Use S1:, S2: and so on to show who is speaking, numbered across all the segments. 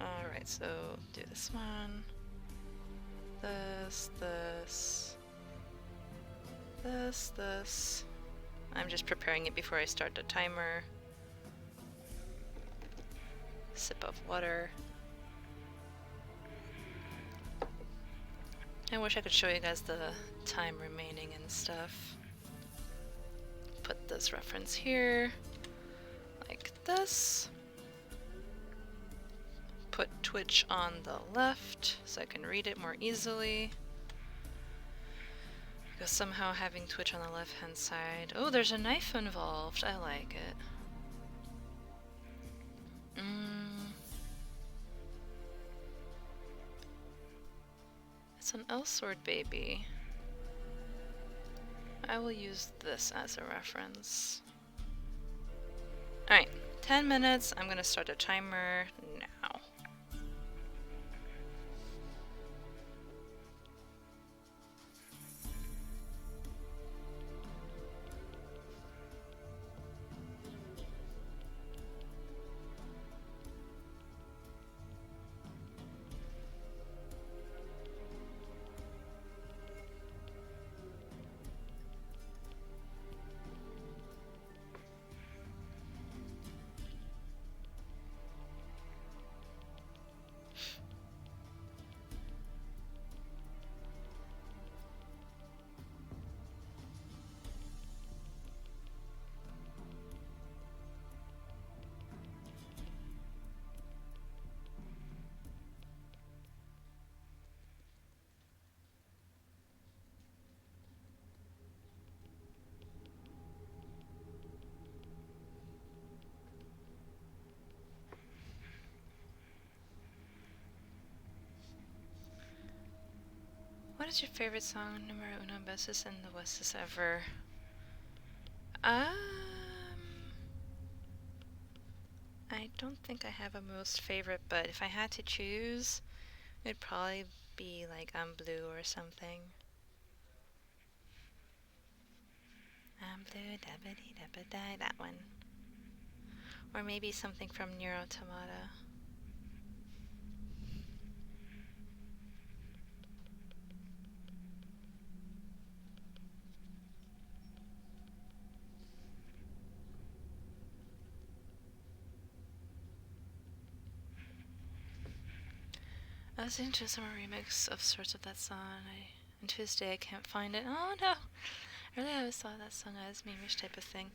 S1: Alright, so do this one. This. I'm just preparing it before I start the timer. Sip of water. I wish I could show you guys the time remaining and stuff. Put this reference here, like this. Put Twitch on the left so I can read it more easily. Because somehow having Twitch on the left hand side... Oh, there's a knife involved. I like it. It's an L-sword baby. I will use this as a reference. Alright, 10 minutes. I'm gonna start a timer now. What is your favorite song, numero uno beses in the Westes ever? I don't think I have a most favorite, but if I had to choose, it'd probably be like I'm Blue or something. I'm Blue, da-ba-dee-da-ba-die, that one. Or maybe something from Nier Automata. I was into some remix of sorts of that song. And to this day I can't find it. Oh no! I really always thought that song as meme-ish type of thing.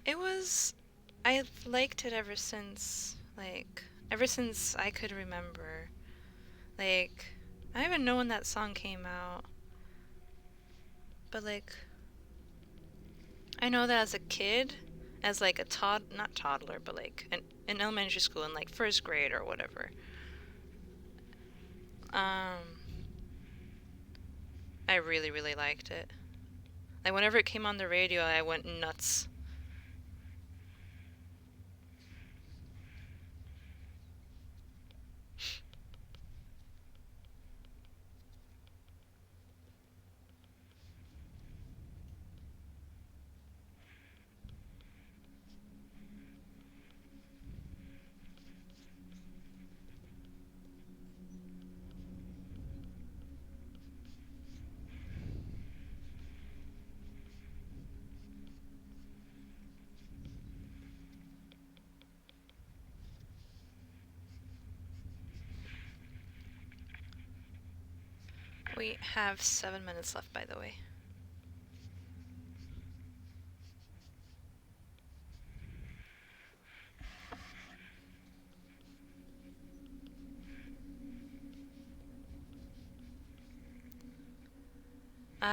S1: It was... I've liked it ever since I could remember. Like, I don't even know when that song came out. But like, I know that as a kid, as like a not toddler, but like in elementary school in like first grade or whatever. I really, really liked it. Like whenever it came on the radio, I went nuts. We have 7 minutes left, by the way.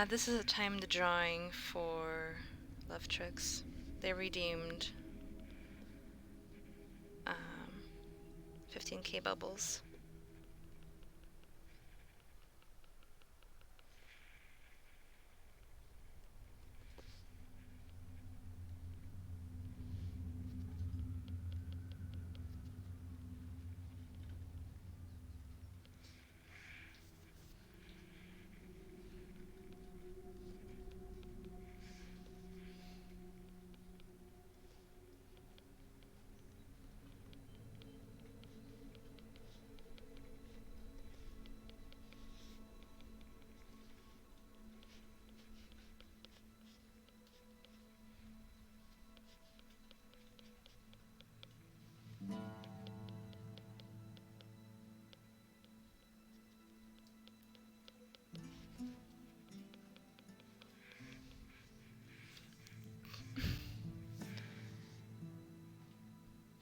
S1: This is a timed drawing for Love Tricks. They redeemed 15k bubbles.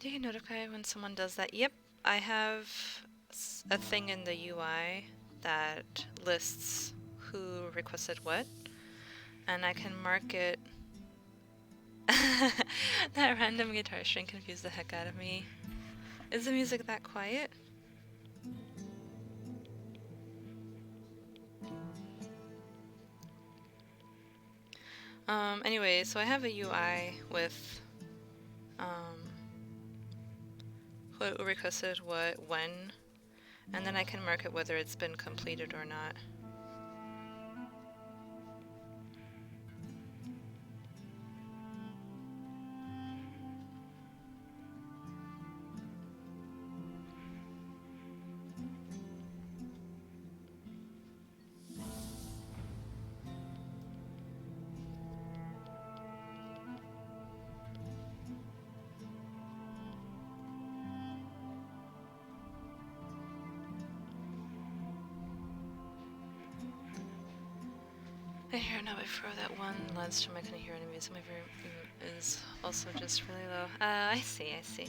S1: Do you notify when someone does that? Yep, I have a thing in the UI that lists who requested what, and I can mark it. That random guitar string confused the heck out of me. Is the music that quiet? Anyway, so I have a UI with who requested what, when, and then I can mark it whether it's been completed or not. I hear now before that one live stream I couldn't hear any music. My volume is also just really low. I see, I see.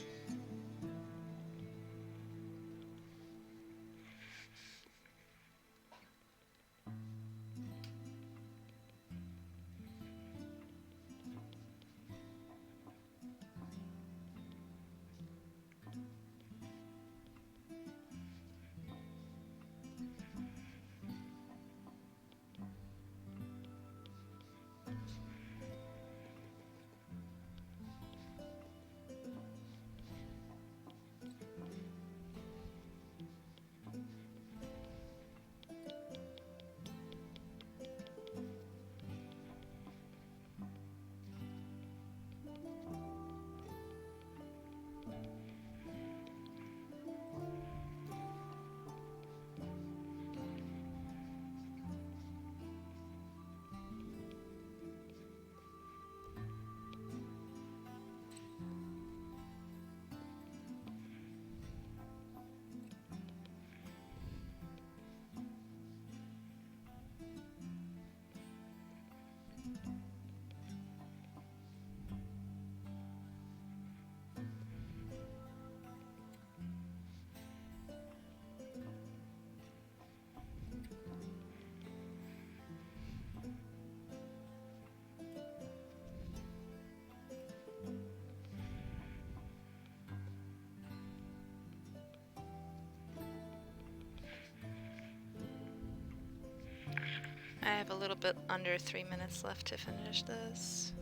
S1: I have a little bit under 3 minutes left to finish this.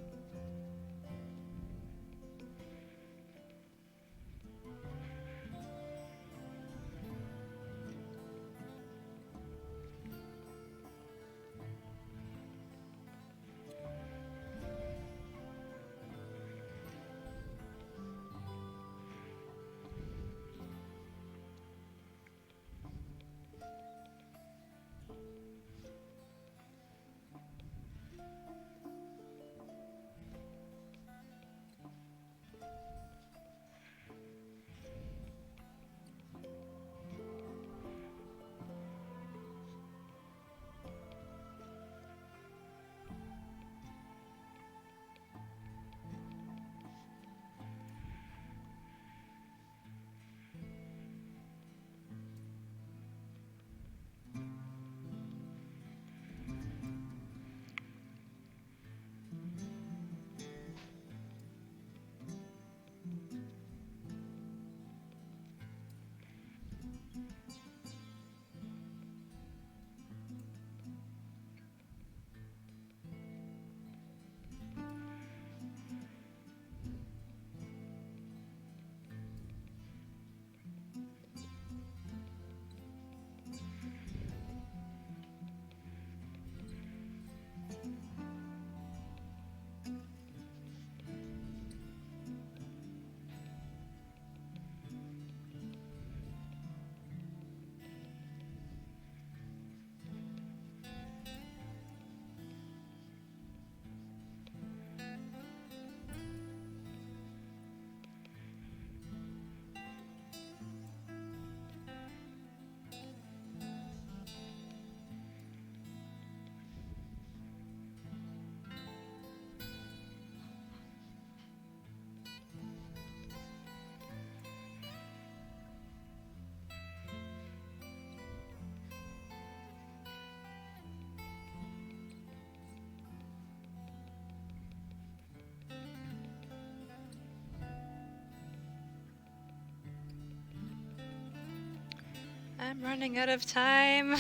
S1: I'm running out of time.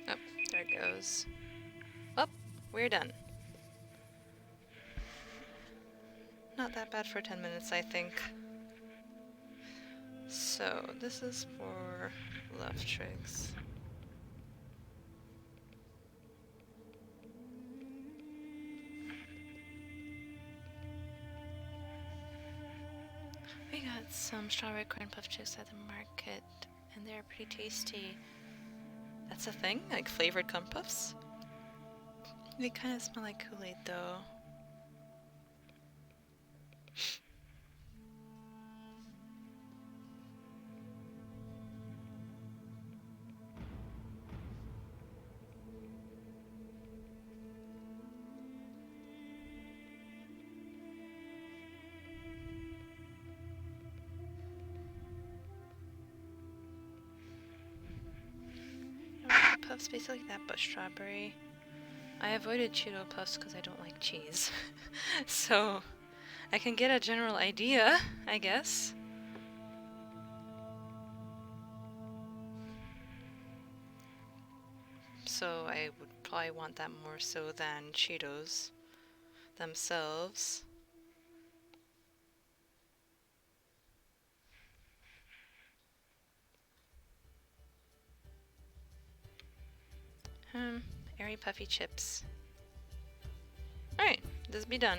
S1: Oh, there it goes. Oh, we're done. Not that bad for 10 minutes, I think. So, this is for love tricks. We got some strawberry corn puff chicks at the market, and they're pretty tasty. That's a thing? Like flavored corn puffs? They kind of smell like Kool-Aid, though. Puffs basically like that, but strawberry. I avoided Cheeto Puffs because I don't like cheese. So, I can get a general idea, I guess. So, I would probably want that more so than Cheetos themselves. Airy puffy chips. Alright, this be done.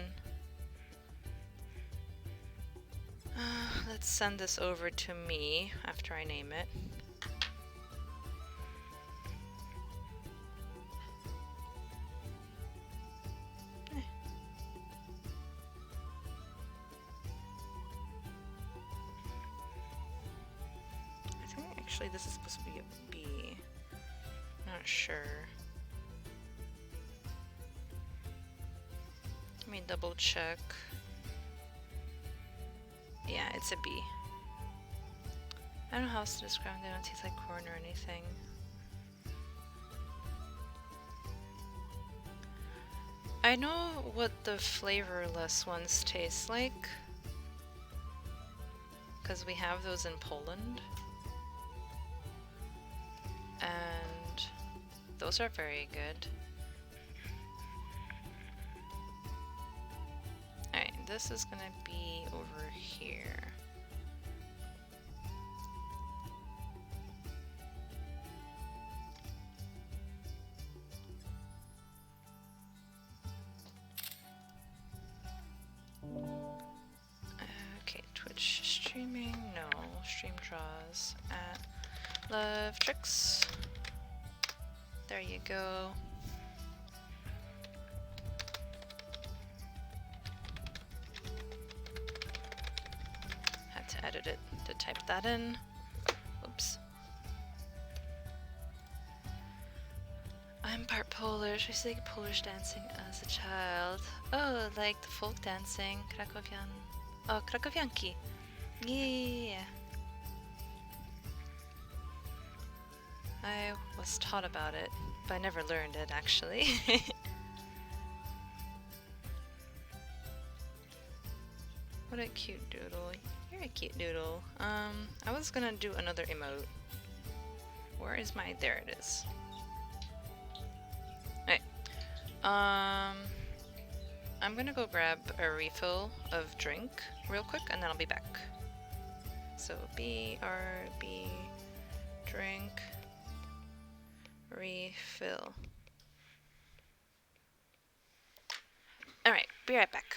S1: Let's send this over to me after I name it. I think actually this is supposed to be a B. Not sure. Let me double check. Yeah, it's a B. I don't know how else to describe them. They don't taste like corn or anything. I know what the flavorless ones taste like, because we have those in Poland. And those are very good. Alright, this is gonna be over here. Okay, Twitch streaming, no. Stream draws at Love Tricks. There you go. Had to edit it to type that in. Oops. I'm part Polish. I used to like Polish dancing as a child. Oh, like the folk dancing. Krakowian. Oh, Krakowianki. Yeah. I was taught about it, but I never learned it actually. What a cute doodle. You're a cute doodle. I was gonna do another emote. Where is my... there it is. Alright. I'm gonna go grab a refill of drink real quick and then I'll be back. So BRB drink refill. Alright, be right back.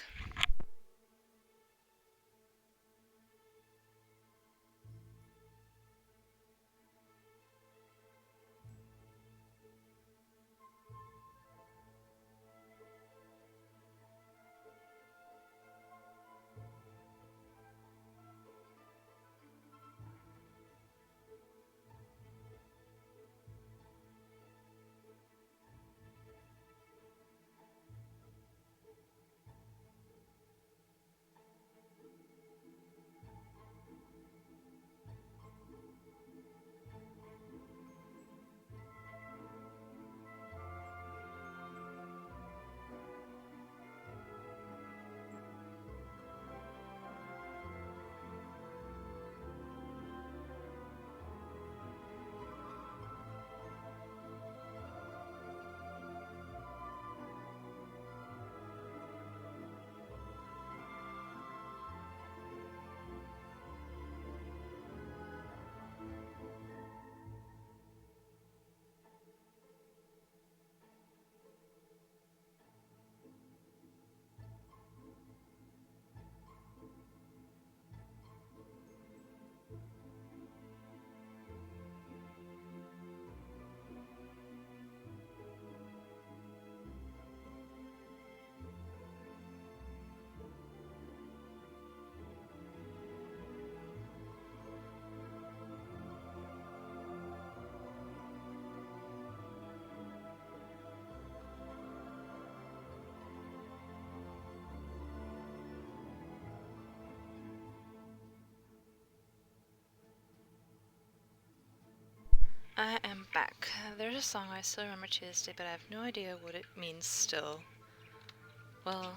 S1: I am back. There's a song I still remember to this day, but I have no idea what it means still. Well,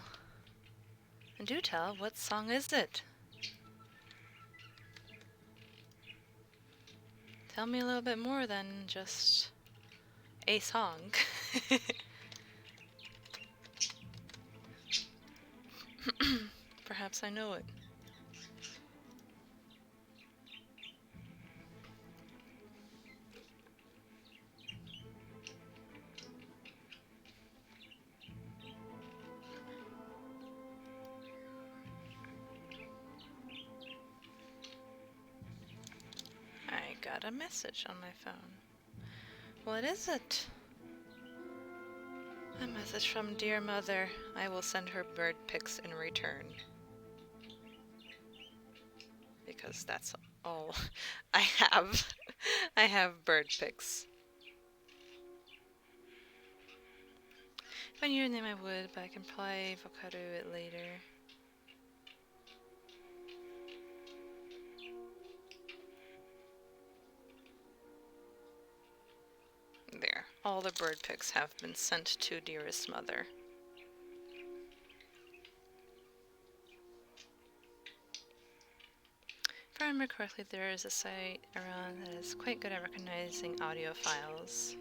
S1: do tell, what song is it? Tell me a little bit more than just a song. Perhaps I know it. I got a message on my phone. What is it? A message from dear mother. I will send her bird pics in return. Because that's all I have. I have bird pics. If I knew your name I would, but I can probably avocado it later. There. All the bird pics have been sent to dearest mother. If I remember correctly, there is a site around that is quite good at recognizing audio files.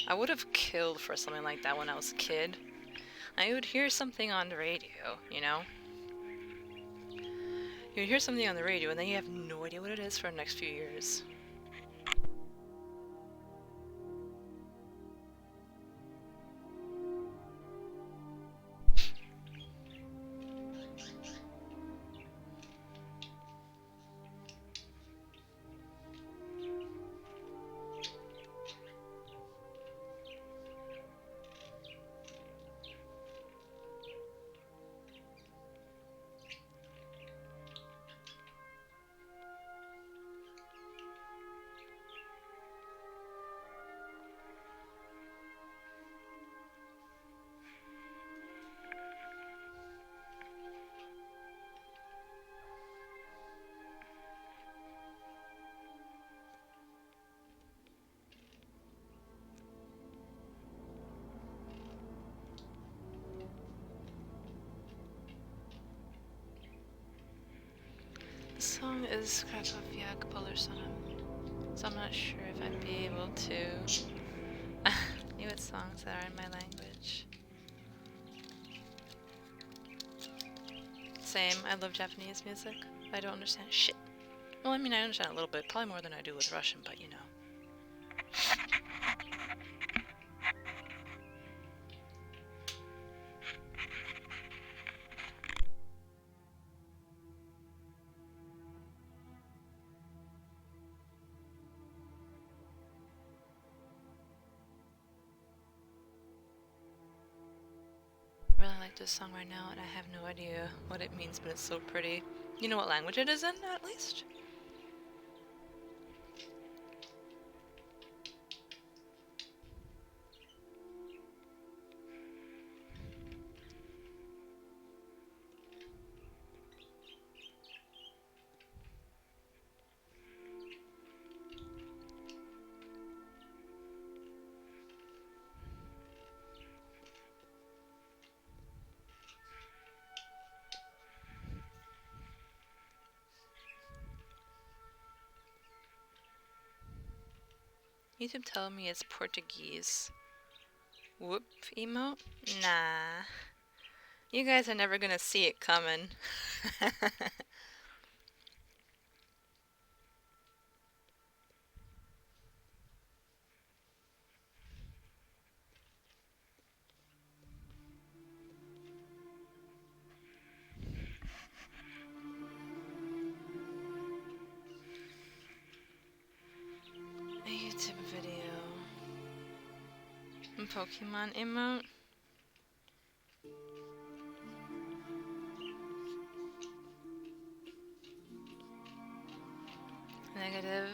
S1: I would have killed for something like that when I was a kid. I would hear something on the radio, you know? You would hear something on the radio and then you have no idea what it is for the next few years. The song is Krakowiak Polarsonem, so I'm not sure if I'd be able to knew what songs that are in my language. Same, I love Japanese music. I don't understand shit. Well, I mean, I understand a little bit, probably more than I do with Russian, but you know. I really like this song right now, and I have no idea what it means, but it's so pretty. You know what language it is in, at least? YouTube telling me it's Portuguese. Whoop, emote? Nah. You guys are never gonna see it coming. A YouTube video. A Pokemon emote? Negative.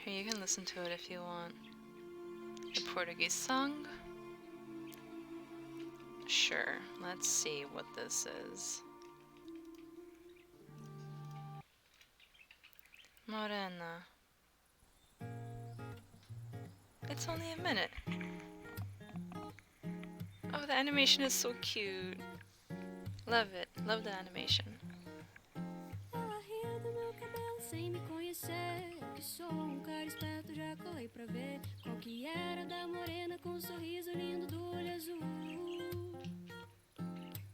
S1: Here, you can listen to it if you want. The Portuguese song? Sure, let's see what this is. Morena. It's only a minute. Oh, the animation is so cute. Love it. Love the animation.
S2: Ela ria do meu cabelo sem me conhecer. Eu que sou cara esperto, já colei pra ver qual que era da morena com um sorriso lindo do olho azul.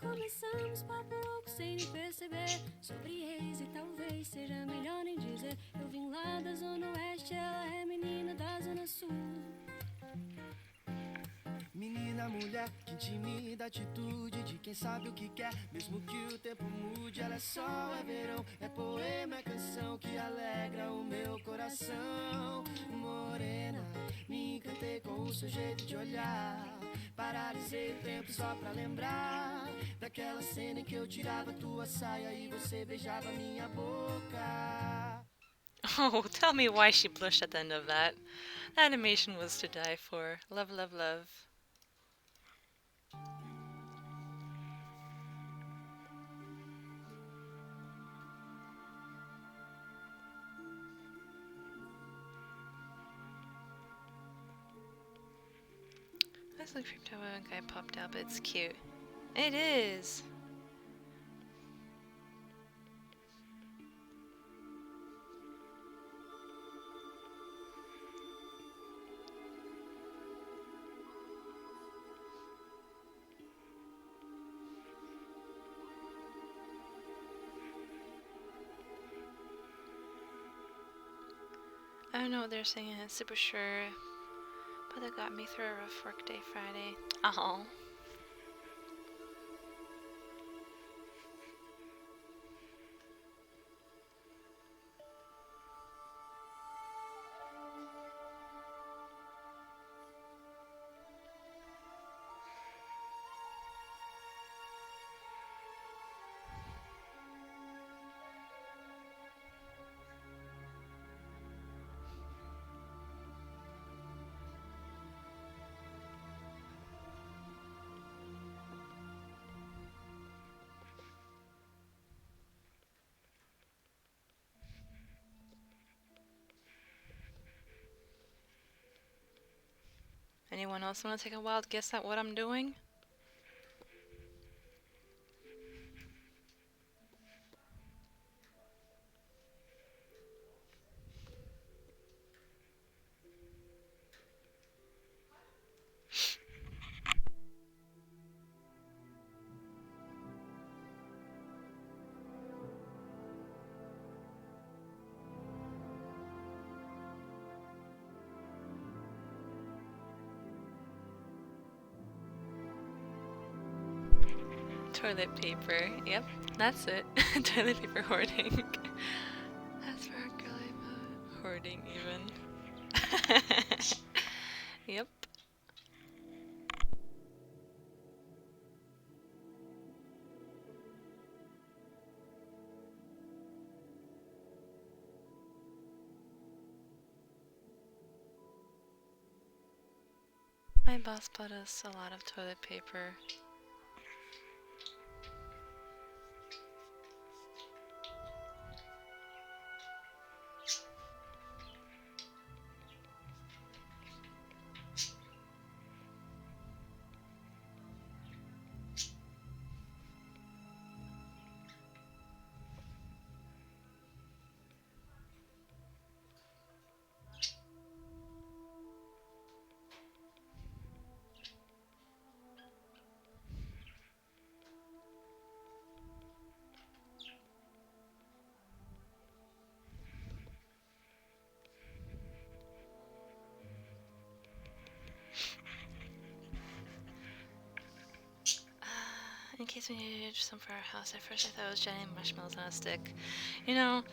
S2: Começamos papo louco sem nem perceber sobre ex e talvez seja melhor nem dizer. Eu vim lá da zona oeste, ela é menina da zona sul.
S3: Menina, mulher, que intimida a atitude de quem sabe o que quer. Mesmo que o tempo mude, ela é sol, é verão, é poema, é canção que alegra o meu coração. Morena, me encantei com o seu jeito de olhar. Paralisei o tempo só pra lembrar daquela cena em que eu tirava tua saia e você beijava minha boca.
S1: Oh, tell me why she blushed at the end of that. The animation was to die for. Love, love, love. I was like creeped out when a guy popped out, but it's cute. It is! I don't know what they're saying, I'm super sure, but it got me through a rough workday Friday. Oh. Anyone else want to take a wild guess at what I'm doing? Toilet paper. Yep, that's it. Toilet paper hoarding. That's for a girly mode. Hoarding, even. Yep. My boss bought us a lot of toilet paper. In case we needed some for our house, at first I thought it was giant marshmallows on a stick. You know,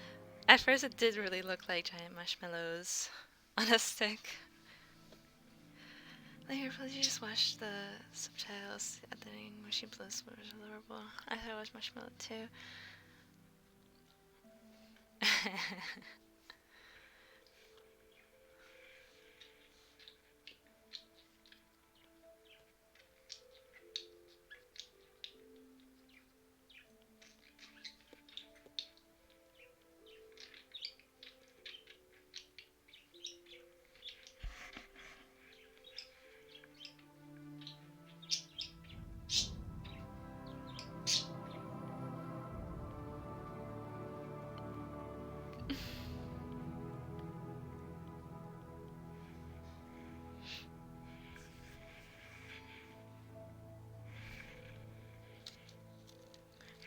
S1: at first it did really look like giant marshmallows on a stick. Later, please just watch the subtitles at the ending where she blows was adorable. I thought it was marshmallow too.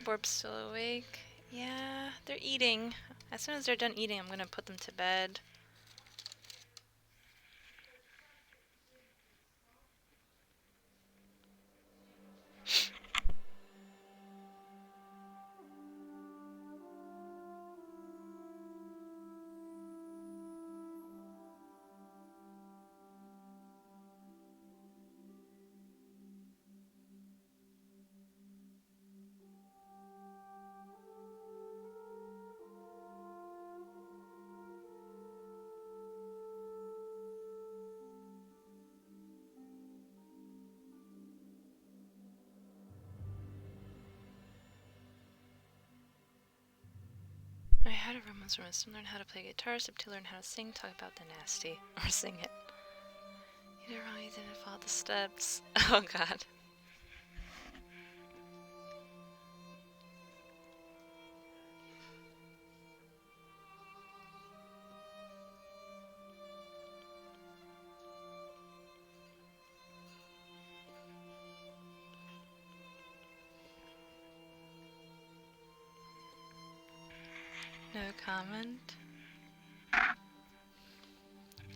S1: Borp's still awake. Yeah, they're eating. As soon as they're done eating, I'm gonna put them to bed. I had a romance from to learn how to play guitar, sub to learn how to sing, talk about the nasty, or sing it. You did wrong, you didn't follow the steps. Oh god. No comment.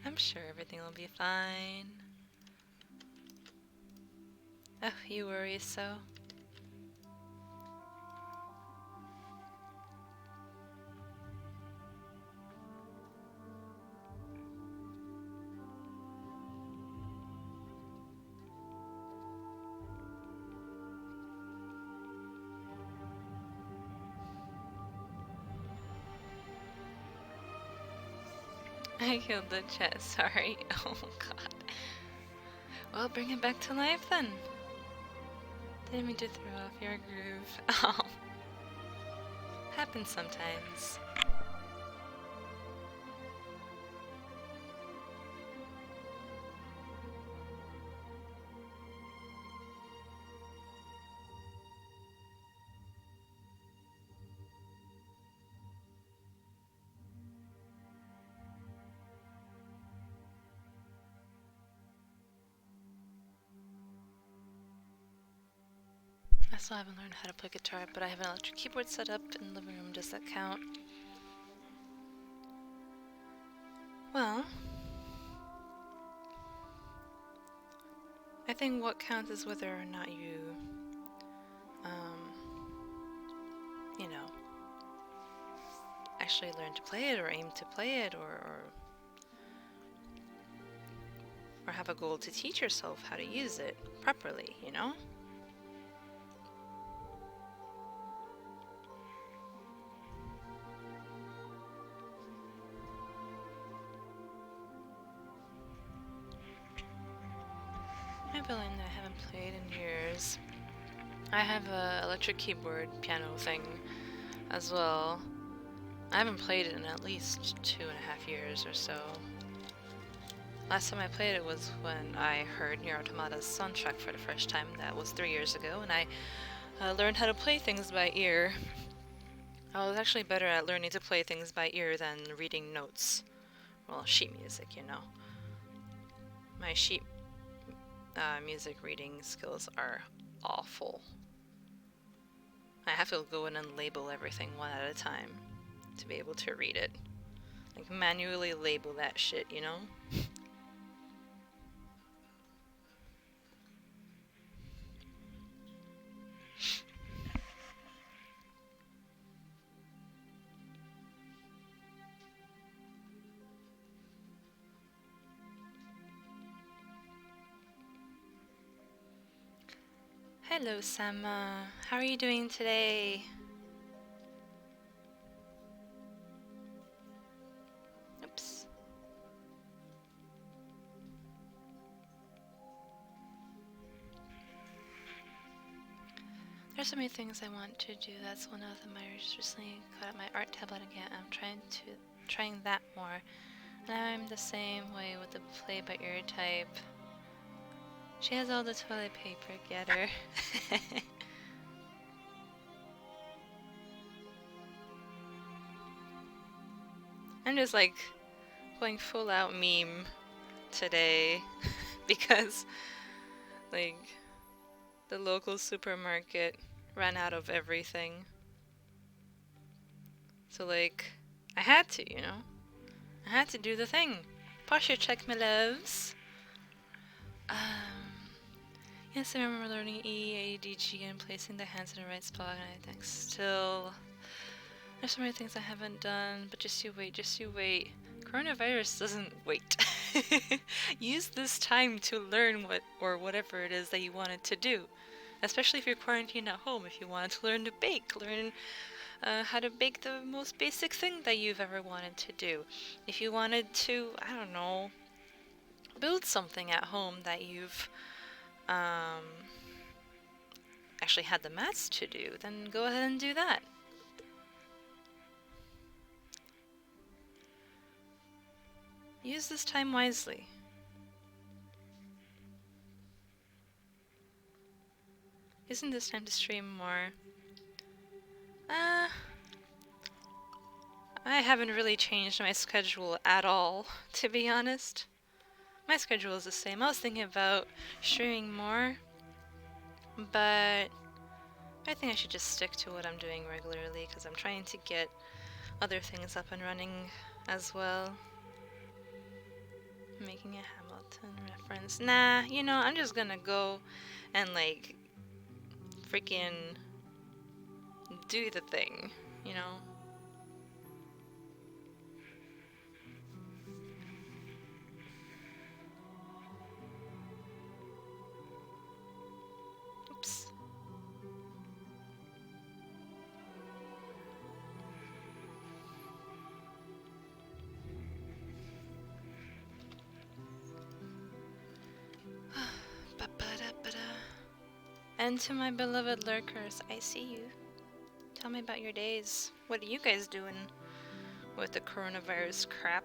S1: I'm sure everything will be fine. Oh, you worry so. I killed the chat, sorry. Oh god. Well, bring it back to life then. Didn't mean to throw off your groove. Oh. Happens sometimes. I still haven't learned how to play guitar, but I have an electric keyboard set up in the living room. Does that count? Well, I think what counts is whether or not you, you know, actually learn to play it or aim to play it or have a goal to teach yourself how to use it properly, you know? I have a line that I haven't played in years. I have a electric keyboard piano thing as well. I haven't played it in at least 2.5 years or so. Last time I played it was when I heard Nier Automata's soundtrack for the first time. That was 3 years ago, and I learned how to play things by ear. I was actually better at learning to play things by ear than reading notes. Well, sheet music, you know. My sheet music reading skills are awful. I have to go in and label everything one at a time to be able to read it. Like, manually label that shit, you know? Hello, Sama. How are you doing today? Oops. There's so many things I want to do. That's one of them. I just recently got up my art tablet again. I'm trying that more. And I'm the same way with the play by ear type. She has all the toilet paper, get her. I'm just like going full out meme today because like the local supermarket ran out of everything. So, like, I had to, you know? I had to do the thing. Posture check, my loves. Yes, I remember learning E, A, D, G, and placing the hands in the right spot, and I think still... There's so many things I haven't done, but just you wait, just you wait. Coronavirus doesn't wait. Use this time to learn whatever it is that you wanted to do. Especially if you're quarantined at home, if you wanted to learn to bake, learn how to bake the most basic thing that you've ever wanted to do. If you wanted to, I don't know, build something at home that you've actually had the mats to do, then go ahead and do that. Use this time wisely. Isn't this time to stream more? I haven't really changed my schedule at all, to be honest. My schedule is the same. I was thinking about streaming more, but I think I should just stick to what I'm doing regularly because I'm trying to get other things up and running as well. Making a Hamilton reference. Nah, you know, I'm just gonna go and like freaking do the thing, you know? Oops. And to my beloved lurkers, I see you. Tell me about your days. What are you guys doing with the coronavirus crap?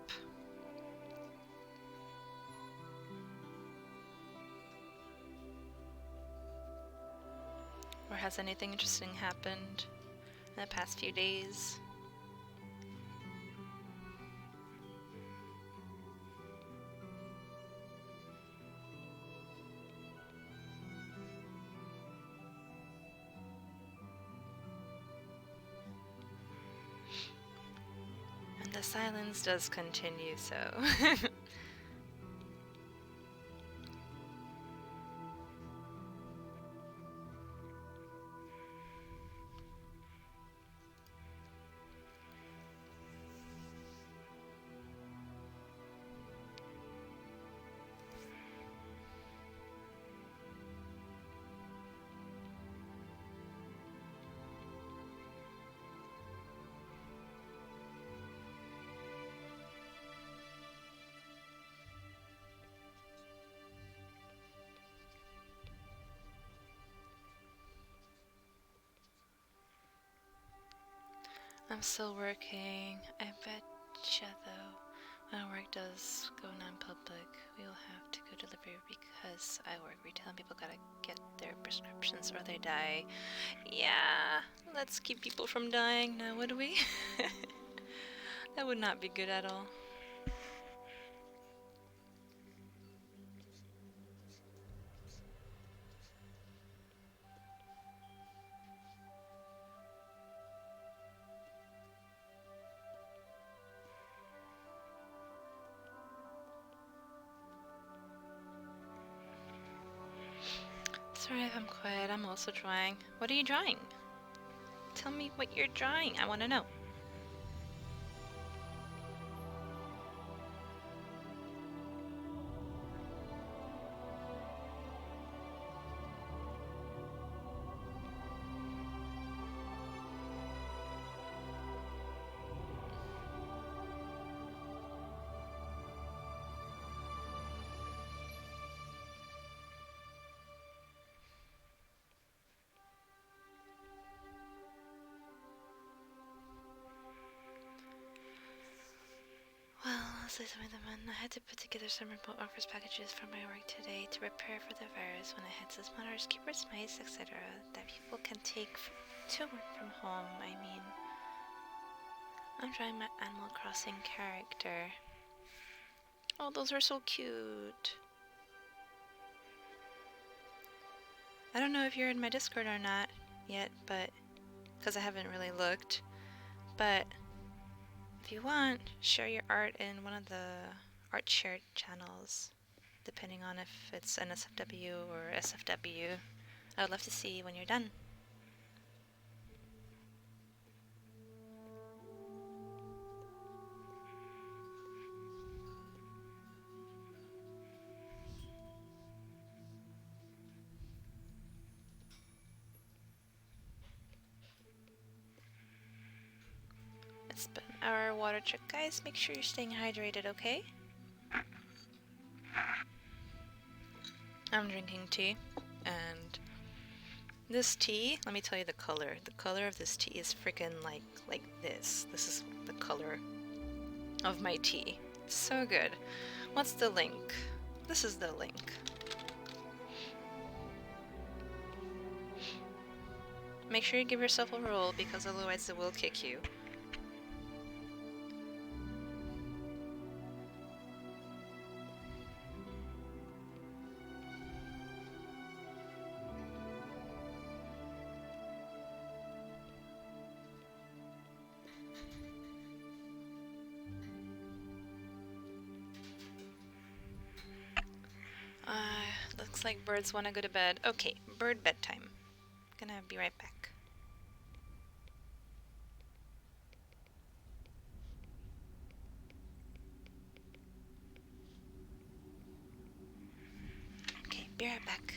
S1: Or has anything interesting happened in the past few days? And the silence does continue, so... I'm still working. I betcha though, when work does go non-public, we will have to go delivery because I work retail and people gotta get their prescriptions or they die. Yeah, let's keep people from dying now, would we? That would not be good at all. Sorry if I'm quiet, I'm also drawing. What are you drawing? Tell me what you're drawing, I want to know. Well, I'll say something then. I had to put together some remote office packages for my work today to prepare for the virus when it hits us, monitors, keyboards, mice, etc. that people can take to work from home. I mean, I'm drawing my Animal Crossing character. Oh, those are so cute. I don't know if you're in my Discord or not. yet, but because I haven't really looked. But if you want, share your art in one of the art share channels, depending on if it's NSFW or SFW. I would love to see when you're done. It's been our water trick, guys. Make sure you're staying hydrated, okay? I'm drinking tea, and this tea, let me tell you the color. The color of this tea is freaking like this. This is the color of my tea. It's so good. What's the link? This is the link. Make sure you give yourself a roll, because otherwise it will kick you. Looks like birds want to go to bed. Okay, bird bedtime. Gonna be right back. Okay, be right back.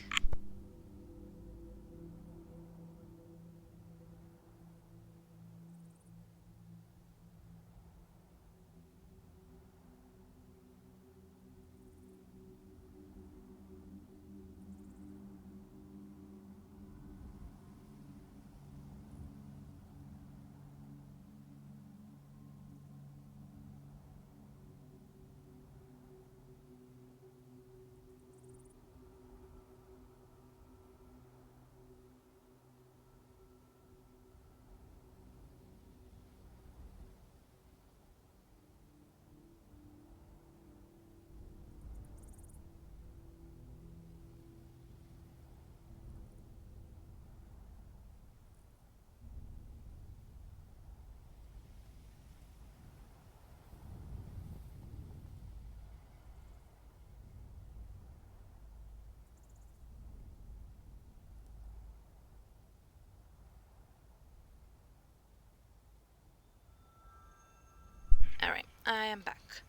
S1: Alright, I am back.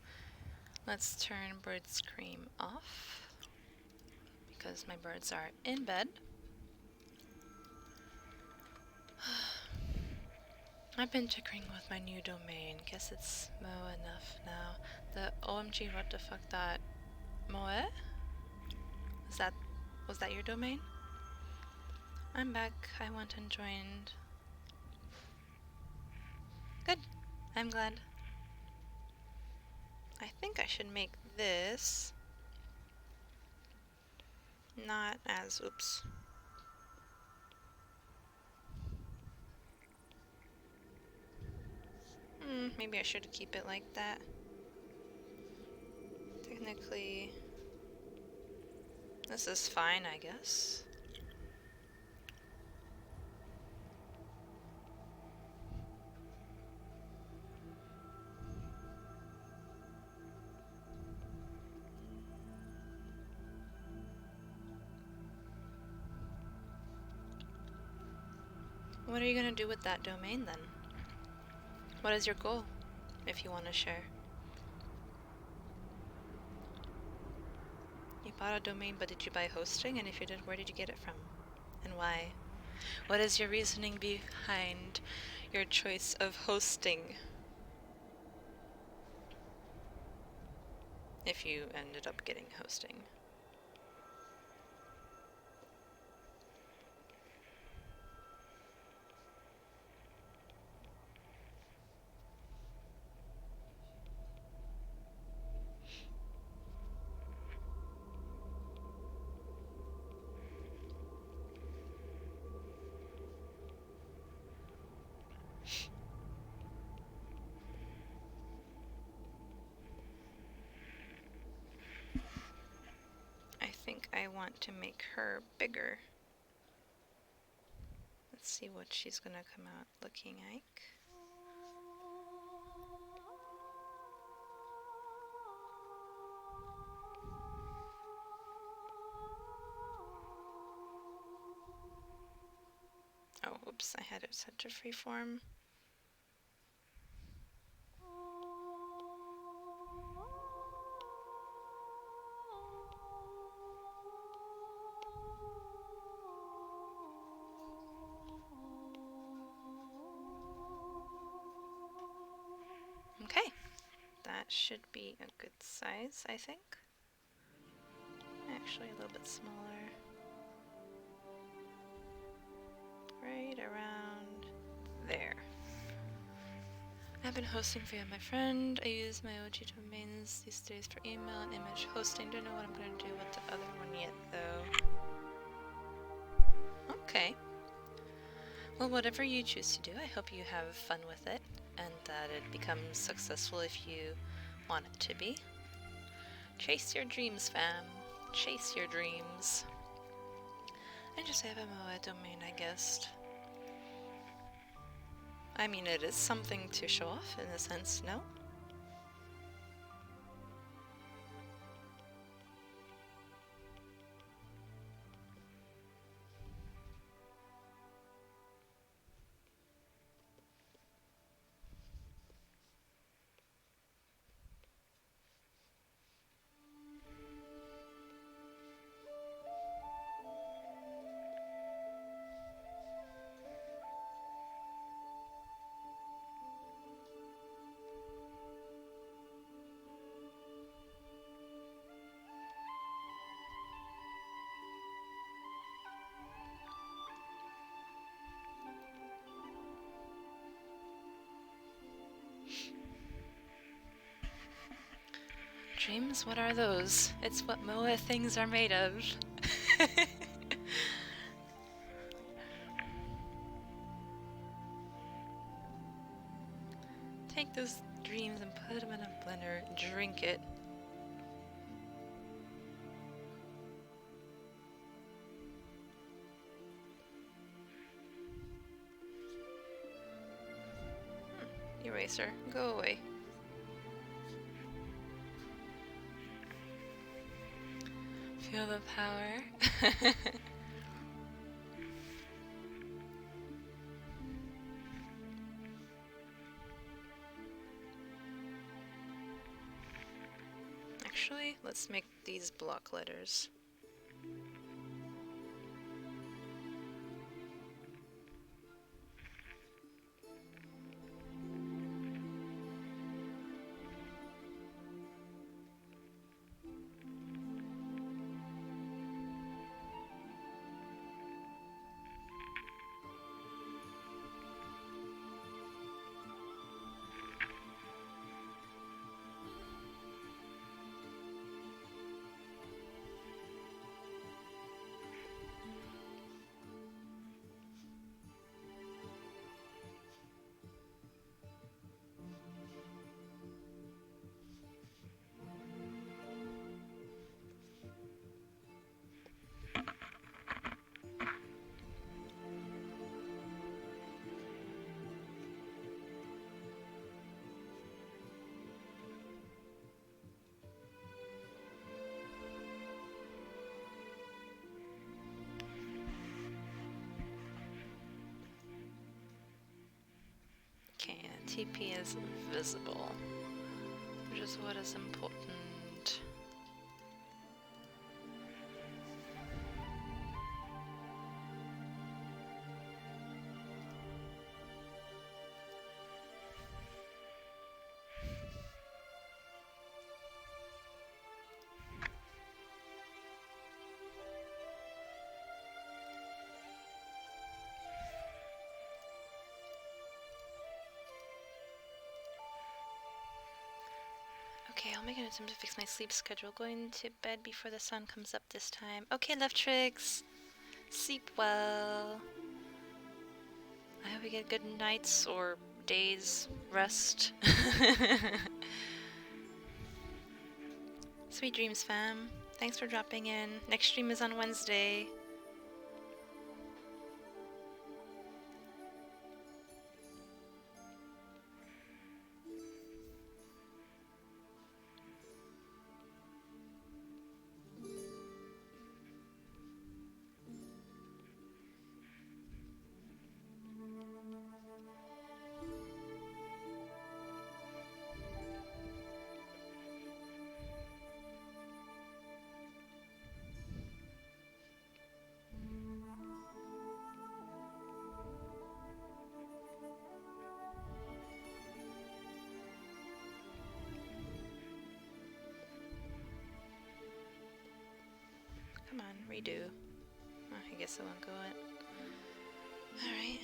S1: Let's turn bird scream off, because my birds are in bed. I've been tinkering with my new domain. Guess it's Mo enough now. The OMG what the fuck that Moe? Was that your domain? I'm back. I went and joined. Good. I'm glad. I think I should make this not as oops. Maybe I should keep it like that. Technically, this is fine, I guess. What are you gonna do with that domain then? What is your goal, if you want to share? You bought a domain, but did you buy hosting? And if you did, where did you get it from? And why? What is your reasoning behind your choice of hosting? If you ended up getting hosting. I think I want to make her bigger. Let's see what she's gonna come out looking like. Oh, whoops, I had it set to freeform. Okay, that should be a good size, I think. Actually, a little bit smaller. Right around there. I've been hosting via my friend. I use my OG domains these days for email and image hosting. Don't know what I'm going to do with the other one yet, though. Okay. Well, whatever you choose to do, I hope you have fun with it and that it becomes successful if you want it to be. Chase your dreams, fam. Chase your dreams. I just have a MOA domain, I guess. I mean, it is something to show off in a sense, no? Dreams? What are those? It's what MOA things are made of. Take those dreams and put them in a blender, drink it. Eraser, go away. Feel the power. Actually, let's make these block letters. Okay, TP is visible, which is what is important. Okay, I'll make an attempt to fix my sleep schedule. Going to bed before the sun comes up this time. Okay, Left Tricks. Sleep well. I hope you get good nights or days rest. Sweet dreams, fam. Thanks for dropping in. Next stream is on Wednesday. Come on, redo. Oh, I guess I won't go it. Alright.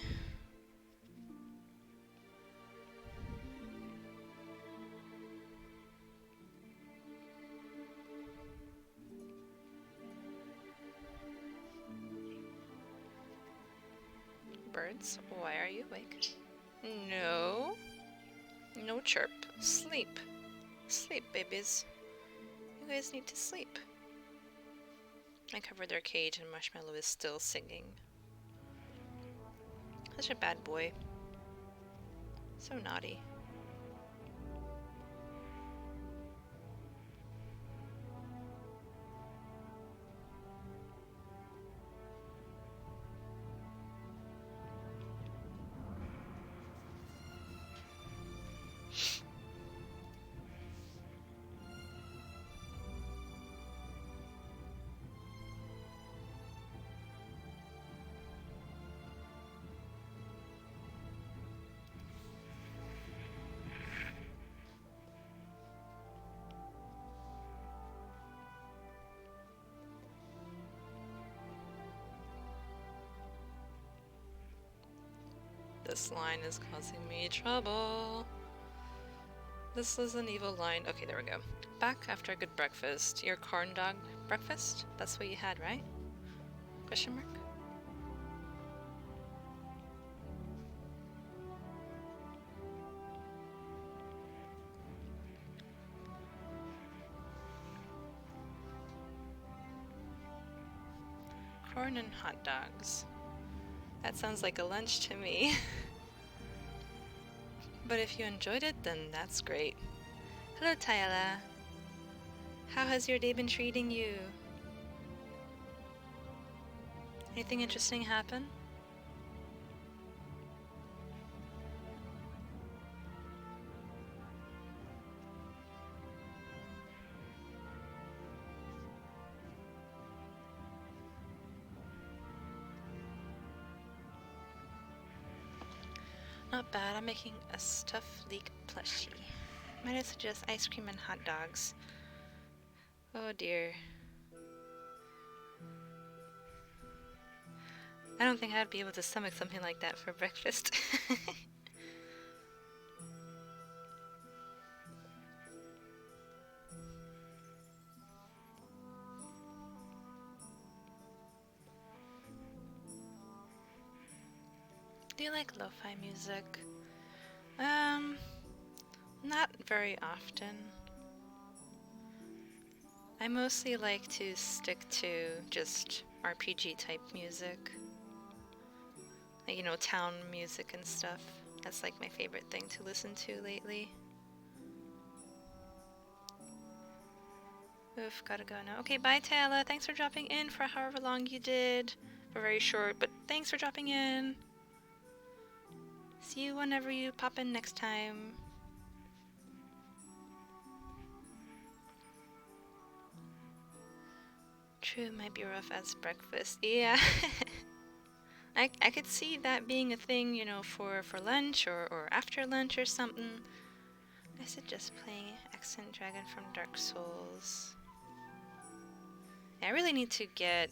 S1: Birds, why are you awake? No. No chirp. Sleep. Sleep, babies. You guys need to sleep. I covered their cage and Marshmallow is still singing. Such a bad boy. So naughty. This line is causing me trouble. This is an evil line. Okay, there we go. Back after a good breakfast. Your corn dog breakfast? That's what you had, right? Question mark? Corn and hot dogs. That sounds like a lunch to me. But if you enjoyed it, then that's great. Hello, Tyla. How has your day been treating you? Anything interesting happen? Not bad. I'm making a stuffed leek plushie. Might I suggest ice cream and hot dogs? Oh dear. I don't think I'd be able to stomach something like that for breakfast. Do you like lo-fi music? Not very often. I mostly like to stick to just RPG type music. Like, you know, town music and stuff. That's like my favorite thing to listen to lately. Oof, gotta go now. Okay, bye Tala. Thanks for dropping in for however long you did. For very short, but thanks for dropping in. See you whenever you pop in next time. True, it might be rough as breakfast. Yeah. I could see that being a thing, you know, for lunch or after lunch or something. I suggest playing Accent Dragon from Dark Souls. Yeah, I really need to get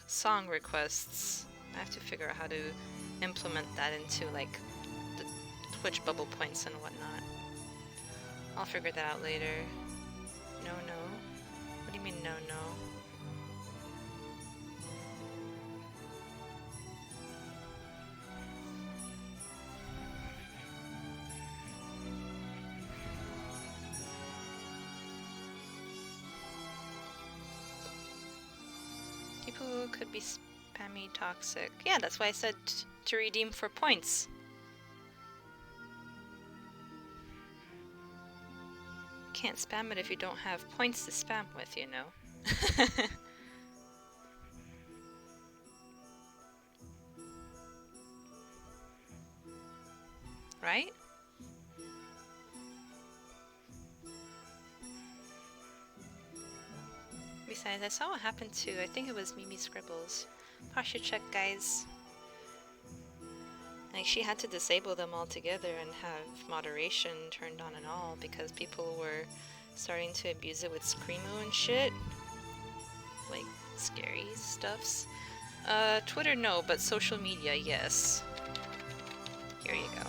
S1: song requests. I have to figure out how to implement that into like the Twitch bubble points and whatnot. I'll figure that out later. No. What do you mean no? People could be spammy toxic. Yeah, that's why I said to redeem for points. Can't spam it if you don't have points to spam with, you know. Right? Besides, I saw what happened to, I think it was Mimi Scribbles. Posture check, guys. Like, she had to disable them altogether and have moderation turned on and all because people were starting to abuse it with screamo and shit. Like, scary stuffs. Twitter no, but social media, yes. Here you go.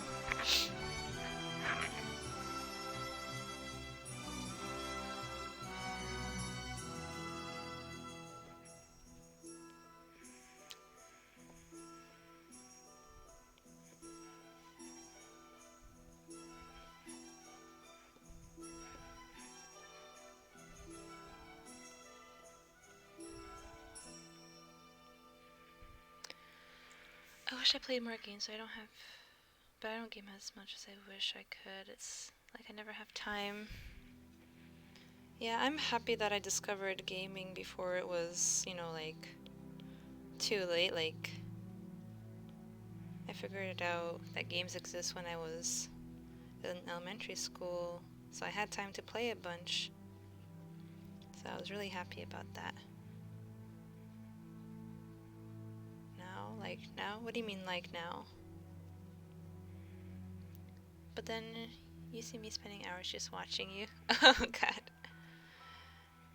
S1: I wish I played more games. But I don't game as much as I wish I could. It's like I never have time. Yeah, I'm happy that I discovered gaming before it was, like, too late. Like, I figured it out that games exist when I was in elementary school, so I had time to play a bunch. So I was really happy about that. Now? Like now? What do you mean like now? But then you see me spending hours just watching you. Oh god.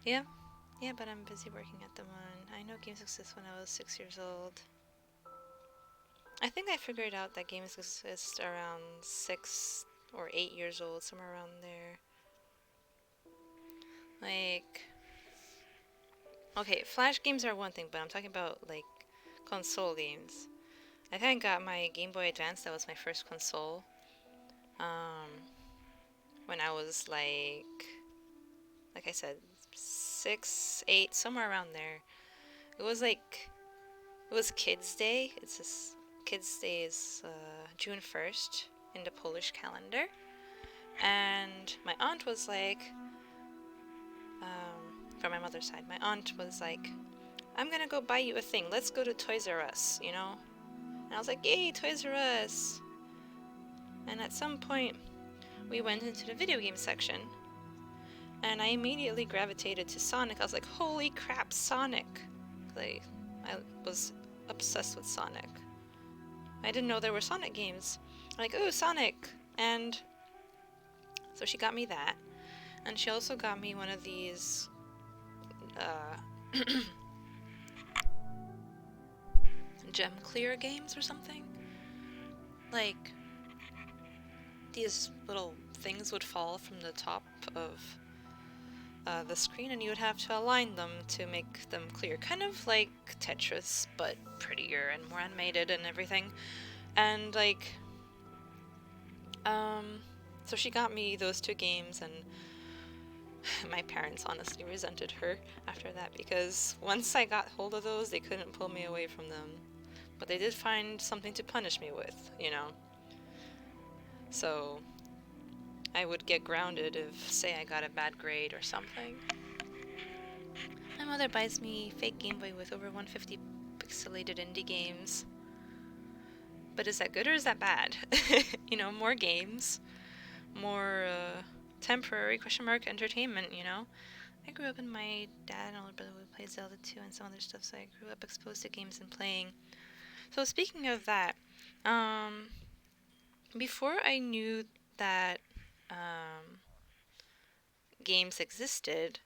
S1: Yeah, but I'm busy working at the moment. I know games exist when I was 6 years old. I think I figured out that games exist around 6 or 8 years old, somewhere around there. Like, okay, Flash games are one thing, but I'm talking about, like, console games. I think I got my Game Boy Advance, that was my first console, when I was, like I said, 6, 8, somewhere around there. It was Kids Day. It's this, Kids Day is June 1st in the Polish calendar. And my aunt was like, from my mother's side, my aunt was like, I'm gonna go buy you a thing. Let's go to Toys R Us, And I was like, yay, Toys R Us. And at some point, we went into the video game section. And I immediately gravitated to Sonic. I was like, holy crap, Sonic. Like, I was obsessed with Sonic. I didn't know there were Sonic games. I'm like, ooh, Sonic. And so she got me that. And she also got me one of these gem clear games or something. Like, these little things would fall from the top of the screen, and you would have to align them to make them clear. Kind of like Tetris, but prettier and more animated and everything. And, like, so she got me those 2 games, and my parents honestly resented her after that, because once I got hold of those, they couldn't pull me away from them. But they did find something to punish me with, So I would get grounded if, say, I got a bad grade or something. My mother buys me fake Game Boy with over 150 pixelated indie games. But is that good or is that bad? More games, more temporary entertainment, I grew up, and my dad and older brother would play Zelda 2 and some other stuff, so I grew up exposed to games and playing. So speaking of that, before I knew that games existed,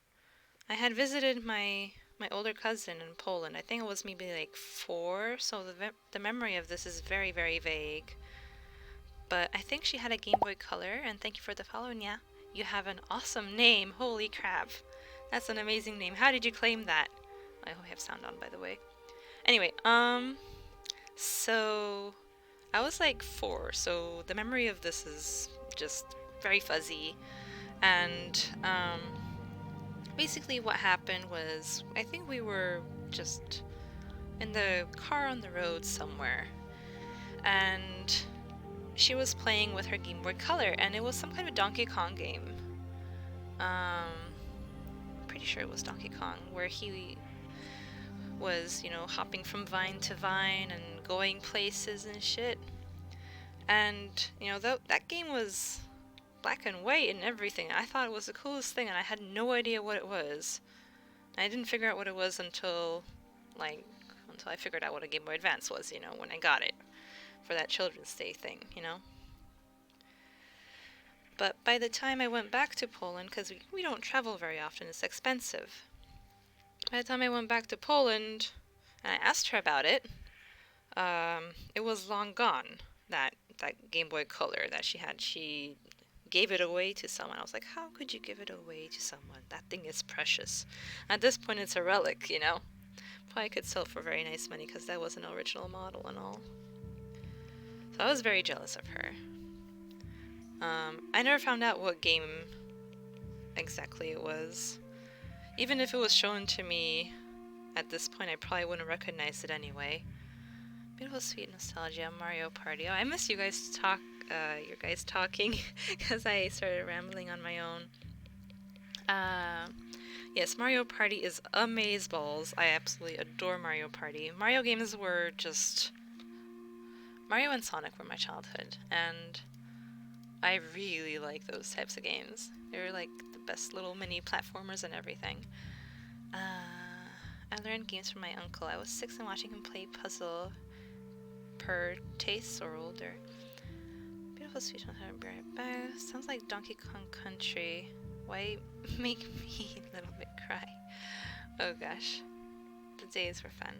S1: I had visited my older cousin in Poland. I think it was maybe like 4, so the memory of this is very, very vague. But I think she had a Game Boy Color, and thank you for the follow, Nya. You have an awesome name. Holy crap. That's an amazing name. How did you claim that? I hope I have sound on, by the way. Anyway, so I was like 4, so the memory of this is just very fuzzy. And, basically what happened was, I think we were just in the car on the road somewhere, and she was playing with her Game Boy Color, and it was some kind of Donkey Kong game. Pretty sure it was Donkey Kong, where he was, hopping from vine to vine and going places and shit. And, that game was black and white and everything. I thought it was the coolest thing, and I had no idea what it was. I didn't figure out what it was until I figured out what a Game Boy Advance was, when I got it for that Children's Day thing, But by the time I went back to Poland, because we don't travel very often, it's expensive. By the time I went back to Poland and I asked her about it, it was long gone. That Game Boy Color that she had, she gave it away to someone. I was like, how could you give it away to someone? That thing is precious. At this point, it's a relic, you know. Probably could sell for very nice money because that was an original model and all. So I was very jealous of her. I never found out what game exactly it was. Even if it was shown to me at this point, I probably wouldn't recognize it anyway. Beautiful, sweet nostalgia, Mario Party. Oh, I miss you guys your guys talking, because I started rambling on my own. Yes, Mario Party is amazeballs. I absolutely adore Mario Party. Mario games were just... Mario and Sonic were my childhood, and I really like those types of games. They're like the best little mini platformers and everything. I learned games from my uncle. I was 6 and watching him play puzzle per taste or older. Beautiful speech on how to be right back. Sounds like Donkey Kong Country. Why make me a little bit cry? Oh gosh. The days were fun.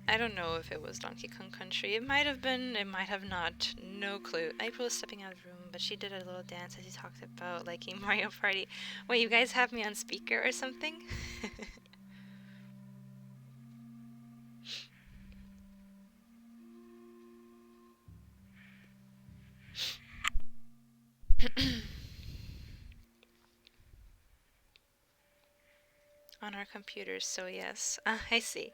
S1: I don't know if it was Donkey Kong Country. It might have been, it might have not. No clue. April was stepping out of the room, but she did a little dance as he talked about liking Mario Party. Wait, you guys have me on speaker or something? On our computers, so yes. I see.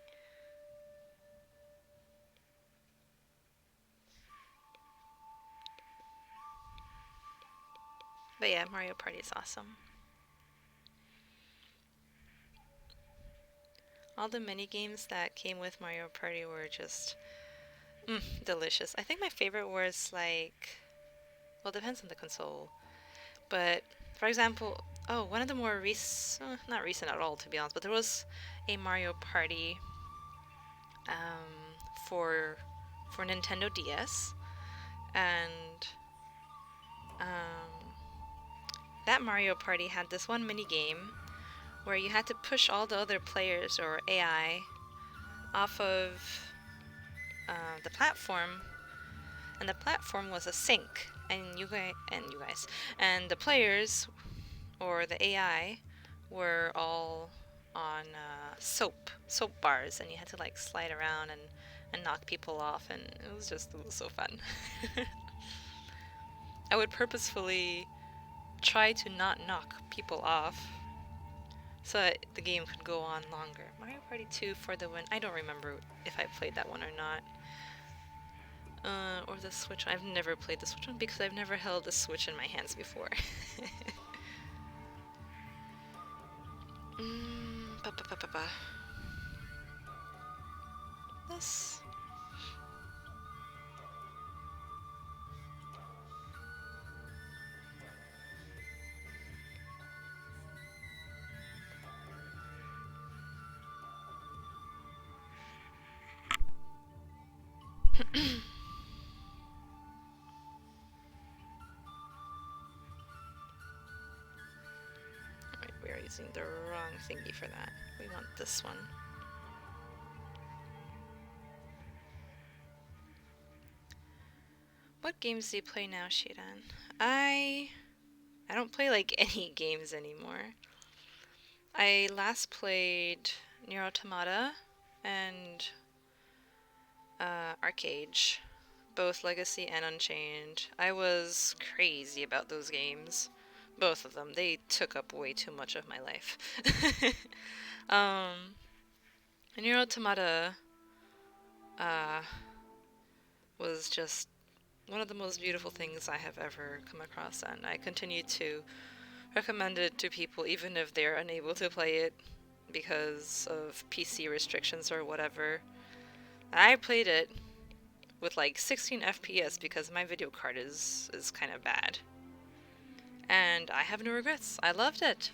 S1: But yeah, Mario Party is awesome. All the mini games that came with Mario Party were just delicious. I think my favorite was like, well, it depends on the console. But for example, one of the more recent, not recent at all to be honest, but there was a Mario Party for Nintendo DS, and that Mario Party had this one mini game where you had to push all the other players or AI off of the platform, and the platform was a sink, and you guys and the players or the AI were all on soap bars, and you had to like slide around and knock people off, and it was so fun. I would purposefully try to not knock people off so that the game could go on longer. Mario Party 2 for the win. I don't remember if I played that one or not. Or the Switch. I've never played the Switch one because I've never held a Switch in my hands before. This. Alright, we are using the wrong thingy for that. We want this one. What games do you play now, Xiran? I don't play like any games anymore. I last played Nier Automata and Arcade, both Legacy and Unchained. I was crazy about those games. Both of them. They took up way too much of my life. Nier Automata was just one of the most beautiful things I have ever come across, and I continue to recommend it to people even if they're unable to play it because of PC restrictions or whatever. I played it with like 16 FPS because my video card is kind of bad. And I have no regrets. I loved it.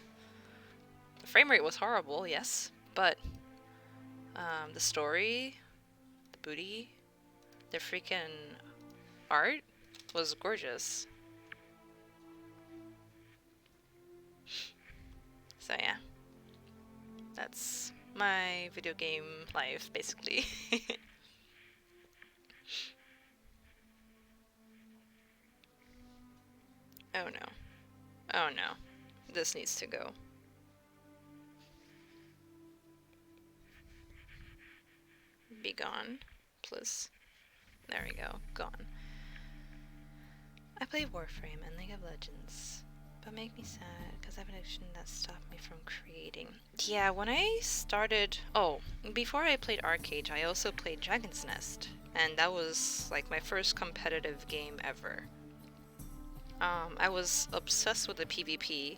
S1: The frame rate was horrible, yes, but the story, the booty. The freaking art was gorgeous. So yeah, that's my video game life, basically. Oh no. Oh no. This needs to go. Be gone, please. There we go. Gone. I play Warframe and League of Legends, but make me sad because I have an addiction that stopped me from creating. Yeah, when I started... Oh, before I played Arcade, I also played Dragon's Nest, and that was like my first competitive game ever. I was obsessed with the PvP.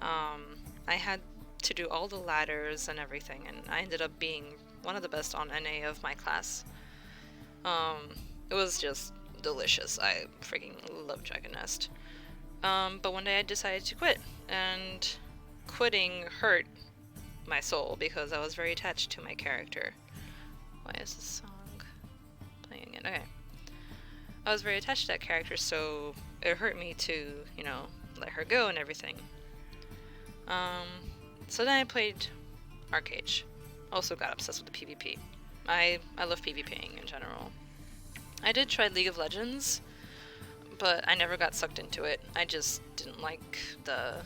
S1: I had to do all the ladders and everything, and I ended up being one of the best on NA of my class. It was just delicious. I freaking love Dragon Nest. But one day I decided to quit, and quitting hurt my soul because I was very attached to my character. Why is this song playing again? Okay. I was very attached to that character, so it hurt me to, you know, let her go and everything. So then I played Arcade. Also got obsessed with the PvP. I love PvPing in general. I did try League of Legends, but I never got sucked into it. I just didn't like the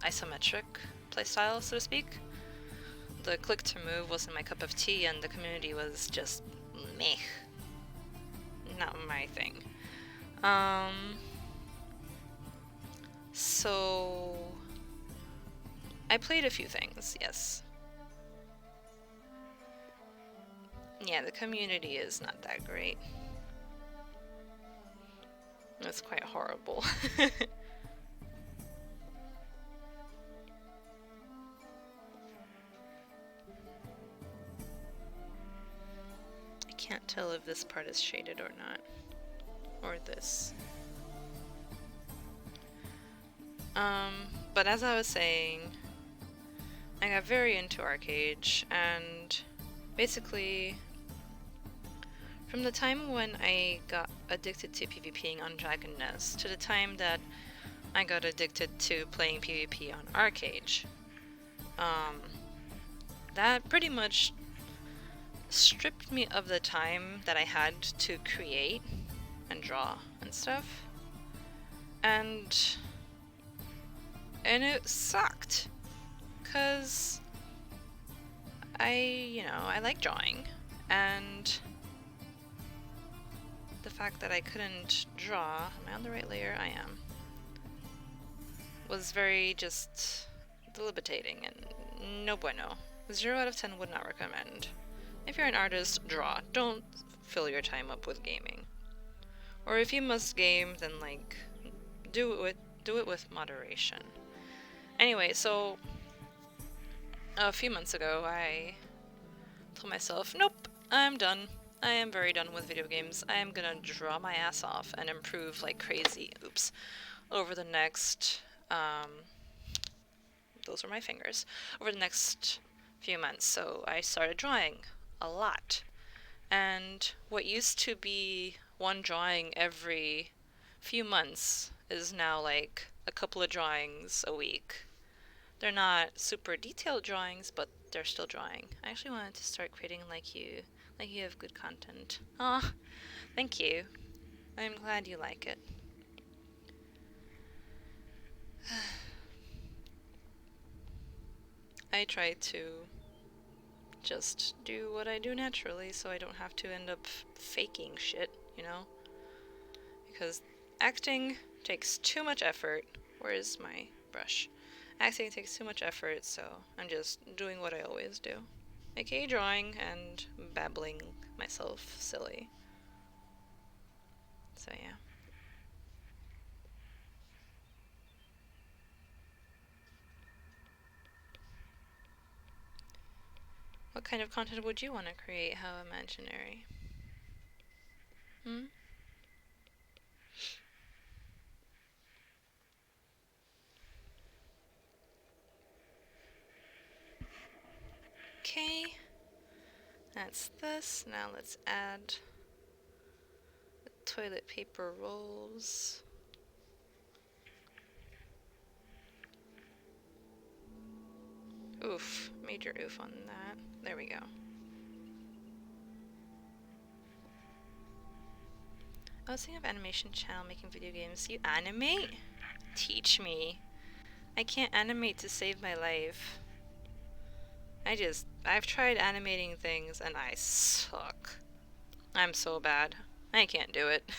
S1: isometric playstyle, so to speak. The click to move wasn't my cup of tea, and the community was just meh. Not my thing. So I played a few things, yes. Yeah, the community is not that great. It's quite horrible. I can't tell if this part is shaded or not. Or this. But as I was saying, I got very into Arcade, and basically, from the time when I got addicted to PvPing on Dragon Nest to the time that I got addicted to playing PvP on Arcade, that pretty much stripped me of the time that I had to create and draw and stuff. And it sucked, cause I like drawing, and the fact that I couldn't draw, am I on the right layer? I am, was very just debilitating and no bueno. 0 out of 10 would not recommend. If you're an artist, draw. Don't fill your time up with gaming. Or if you must game, then like do it with moderation. Anyway, so a few months ago I told myself, nope, I'm done. I am very done with video games. I am gonna draw my ass off and improve like crazy, over the next, those were my fingers, over the next few months. So I started drawing a lot. And what used to be one drawing every few months is now like a couple of drawings a week. They're not super detailed drawings, but they're still drawing. I actually wanted to start creating like you have good content. Aw, thank you. I'm glad you like it. I try to just do what I do naturally so I don't have to end up faking shit, you know? Because acting takes too much effort. Where is my brush? Acting takes too much effort, so I'm just doing what I always do. AKA drawing and babbling myself silly. So yeah. What kind of content would you want to create? How imaginary? Okay. That's this. Now let's add the toilet paper rolls. Oof. Major oof on that. There we go. I was thinking of animation channel making video games. You animate? Teach me. I can't animate to save my life. I've tried animating things and I suck. I'm so bad. I can't do it.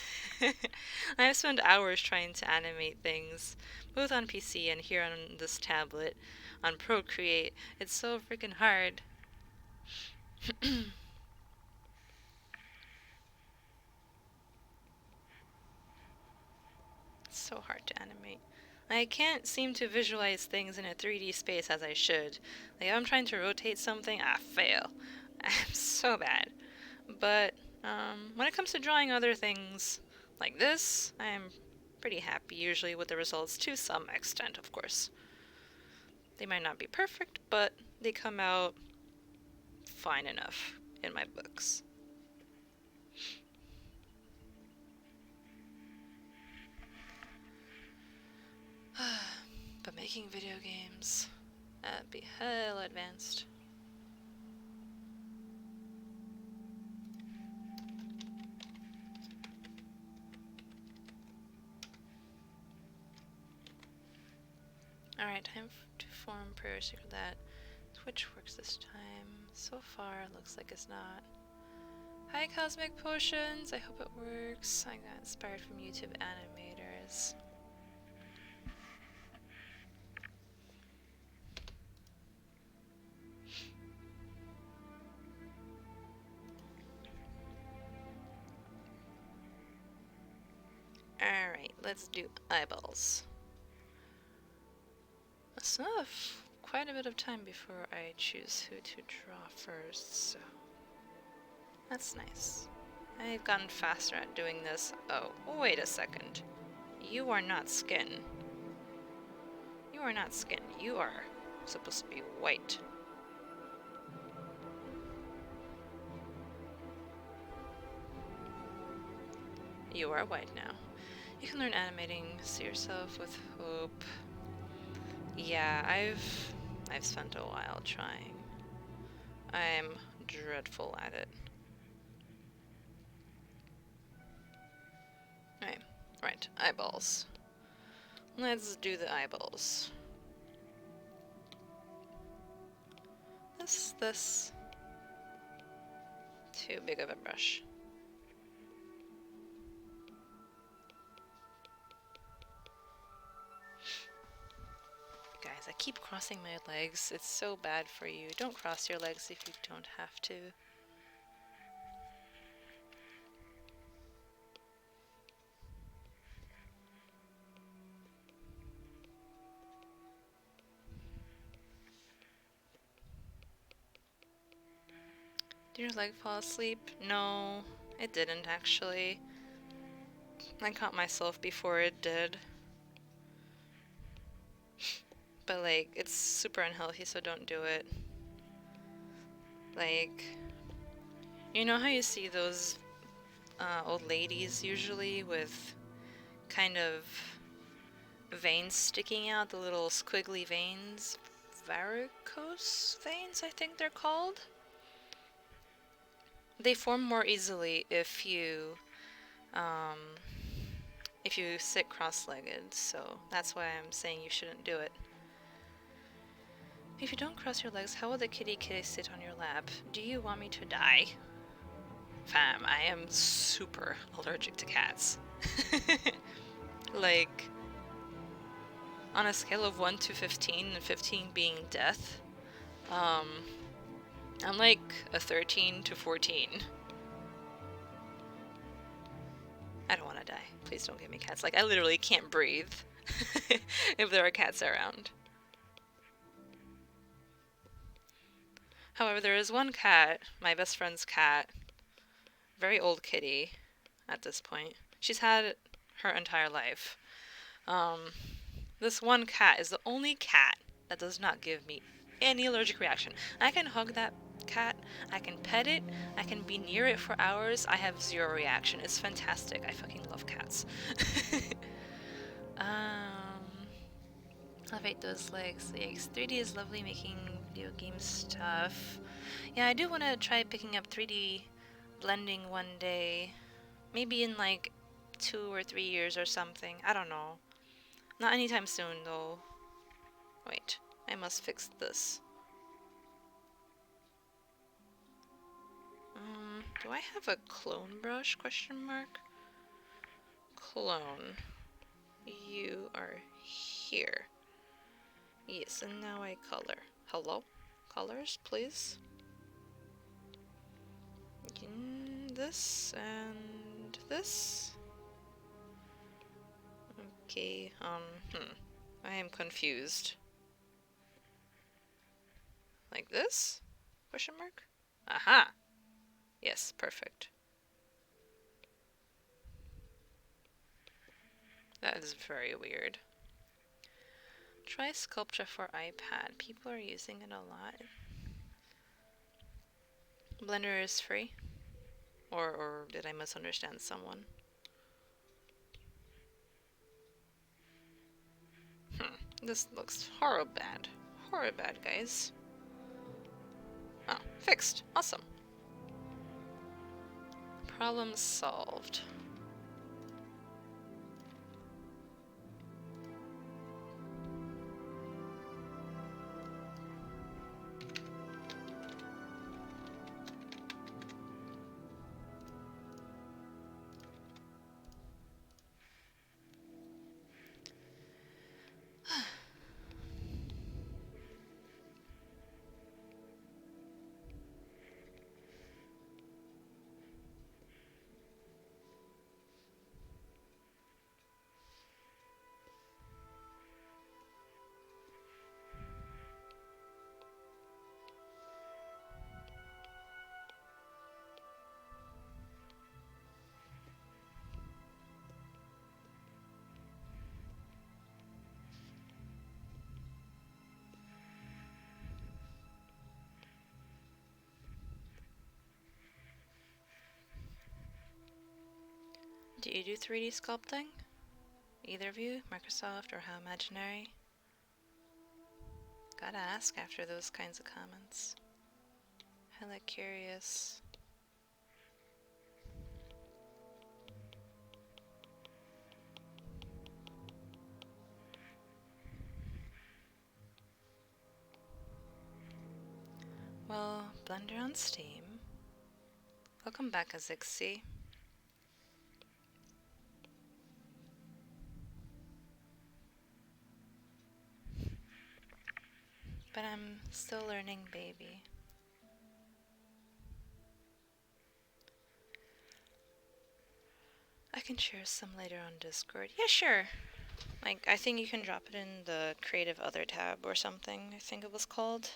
S1: I've spent hours trying to animate things, both on PC and here on this tablet, on Procreate. It's so freaking hard. It's so hard to animate. I can't seem to visualize things in a 3D space as I should. Like, if I'm trying to rotate something, I fail. I'm so bad. But when it comes to drawing other things like this, I'm pretty happy usually with the results to some extent, of course. They might not be perfect, but they come out fine enough in my books. But making video games, that'd be hell advanced. Alright, time to form prayers for that. Twitch works this time. So far, looks like it's not. Hi, Cosmic Potions! I hope it works. I got inspired from YouTube animators. Alright, let's do eyeballs. That's enough. Quite a bit of time before I choose who to draw first, so that's nice. I've gotten faster at doing this. Oh, wait a second. You are not skin. You are not skin. You are supposed to be white. You are white now. You can learn animating, see yourself with hope. Yeah, I've spent a while trying. I'm dreadful at it. Right, eyeballs. Let's do the eyeballs. This. Too big of a brush. Guys, I keep crossing my legs. It's so bad for you. Don't cross your legs if you don't have to. Did your leg fall asleep? No, it didn't actually. I caught myself before it did. But like, it's super unhealthy, so don't do it. Like, you know how you see those old ladies usually with kind of veins sticking out, the little squiggly veins? Varicose veins, I think they're called? They form more easily if you sit cross-legged, so that's why I'm saying you shouldn't do it. If you don't cross your legs, how will the kitty sit on your lap? Do you want me to die? Fam, I am super allergic to cats. Like, on a scale of 1 to 15, and 15 being death, I'm like a 13 to 14. I don't want to die. Please don't give me cats. Like, I literally can't breathe if there are cats around. However, there is one cat, my best friend's cat, very old kitty at this point. She's had her entire life. This one cat is the only cat that does not give me any allergic reaction. I can hug that cat. I can pet it. I can be near it for hours. I have zero reaction. It's fantastic. I fucking love cats. Elevate those legs. Yikes. 3D is lovely making video game stuff. Yeah, I do want to try picking up 3D blending one day. Maybe in like 2 or 3 years or something. I don't know. Not anytime soon though. Wait, I must fix this. Do I have a clone brush? Question mark. Clone. You are here. Yes, and now I color. Hello? Colors, please. This and this. Okay, I am confused. Like this? Question mark? Aha! Yes, perfect. That is very weird. Try sculpture for iPad. People are using it a lot. Blender is free? Or did I misunderstand someone? This looks horrible bad. Horrible bad, guys. Oh, fixed. Awesome. Problem solved. Do you do 3D sculpting? Either of you? Microsoft or How Imaginary? Gotta ask after those kinds of comments. Hella curious. Well, Blender on Steam. Welcome back, Azixi. But I'm still learning, baby. I can share some later on Discord. Yeah, sure. Like, I think you can drop it in the Creative Other tab or something, I think it was called.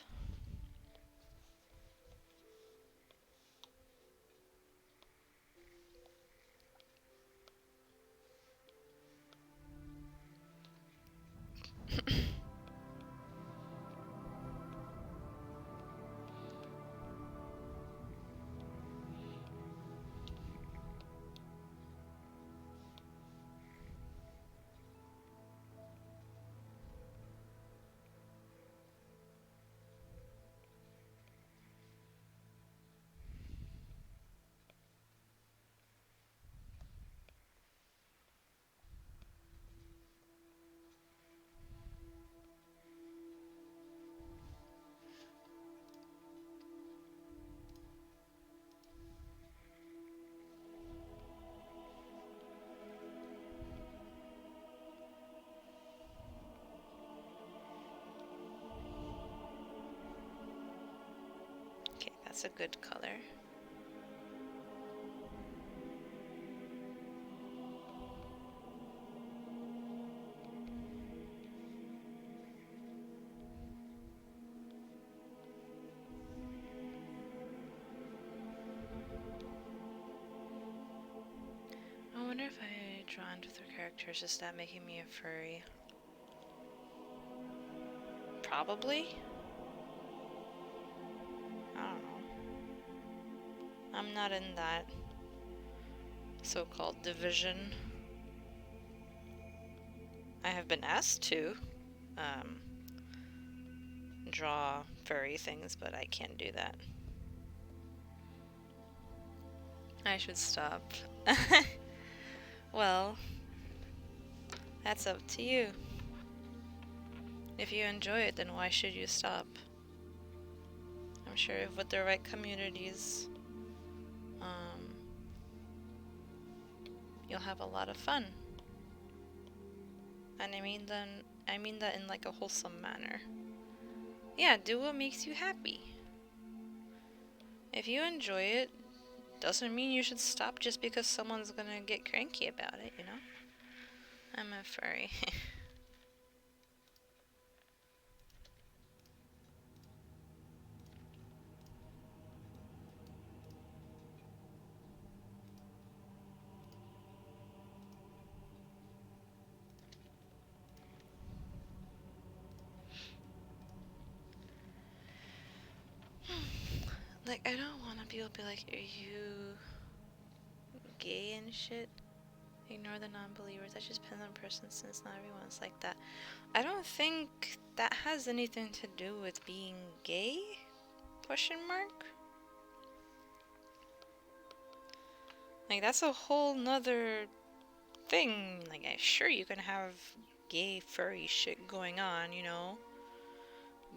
S1: Okay, that's a good color. I wonder if I draw into the characters, is that making me a furry? Probably? I don't know. I'm not in that so-called division. I have been asked to draw furry things, but I can't do that. I should stop. Well, that's up to you. If you enjoy it, then why should you stop? I'm sure if with the right communities, you'll have a lot of fun. And I mean that in like a wholesome manner. Yeah, do what makes you happy. If you enjoy it, doesn't mean you should stop just because someone's gonna get cranky about it, you know? I'm a furry. Like, I don't want people to be like, are you gay and shit? Ignore the non-believers. That just depends on person since not everyone's like that. I don't think that has anything to do with being gay? Question mark? Like, that's a whole nother thing. Like, sure, you can have gay furry shit going on, you know?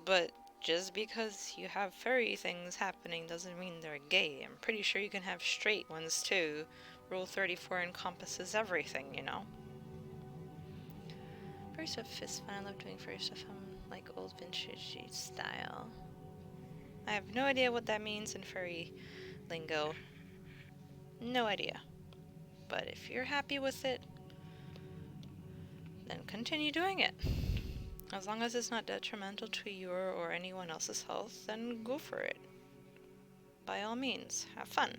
S1: But just because you have furry things happening doesn't mean they're gay. I'm pretty sure you can have straight ones too. Rule 34 encompasses everything, you know? Furry stuff is fun. I love doing furry stuff. I'm like old vintage style. I have no idea what that means in furry lingo. No idea. But if you're happy with it, then continue doing it. As long as it's not detrimental to your or anyone else's health, then go for it. By all means, have fun.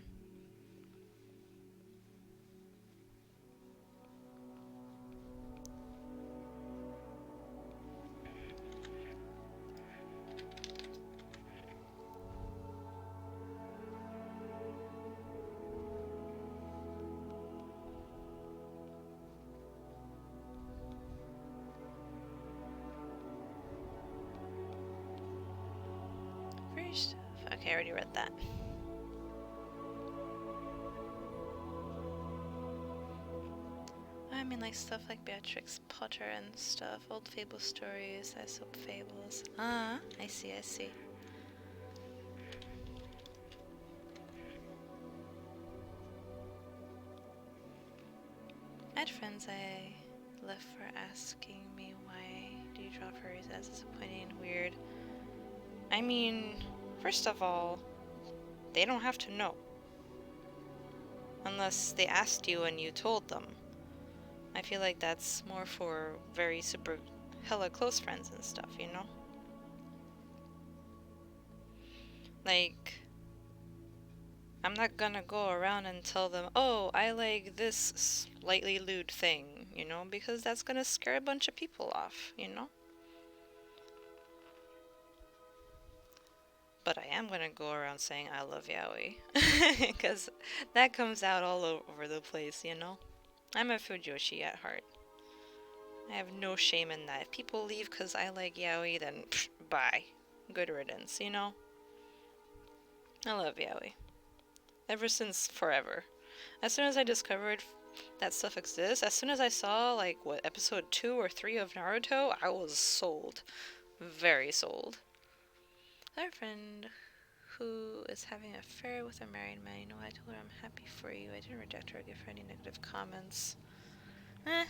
S1: Furry stuff. Okay, I already read that. I mean, like stuff like Beatrix Potter and stuff, old fable stories, Aesop fables. Ah, I see, I see. I had friends I left for asking me why do you draw furries? That's disappointing and weird. I mean, first of all, they don't have to know. Unless they asked you and you told them. I feel like that's more for very super hella close friends and stuff, you know? Like, I'm not gonna go around and tell them, oh, I like this slightly lewd thing, you know? Because that's gonna scare a bunch of people off, you know? But I am gonna go around saying I love yaoi. Because that comes out all over the place, you know? I'm a fujoshi at heart. I have no shame in that. If people leave because I like yaoi, then psh, bye. Good riddance, you know? I love yaoi. Ever since forever. As soon as I discovered that stuff exists, as soon as I saw, like, what, episode 2 or 3 of Naruto, I was sold. Very sold. I have a friend who is having an affair with a married man. You know, I told her I'm happy for you. I didn't reject her or give her any negative comments. I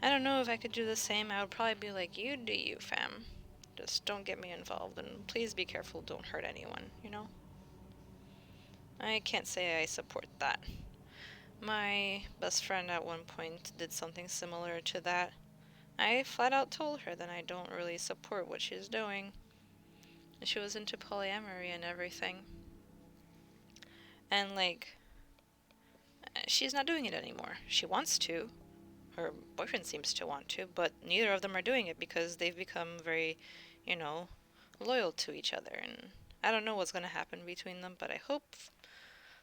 S1: don't know if I could do the same. I would probably be like, you do you, fam. Just don't get me involved, and please be careful, don't hurt anyone, you know? I can't say I support that. My best friend at one point did something similar to that. I flat out told her that I don't really support what she's doing. She was into polyamory and everything. And, like, she's not doing it anymore. She wants to. Her boyfriend seems to want to, but neither of them are doing it because they've become very, you know, loyal to each other. And I don't know what's going to happen between them, but I hope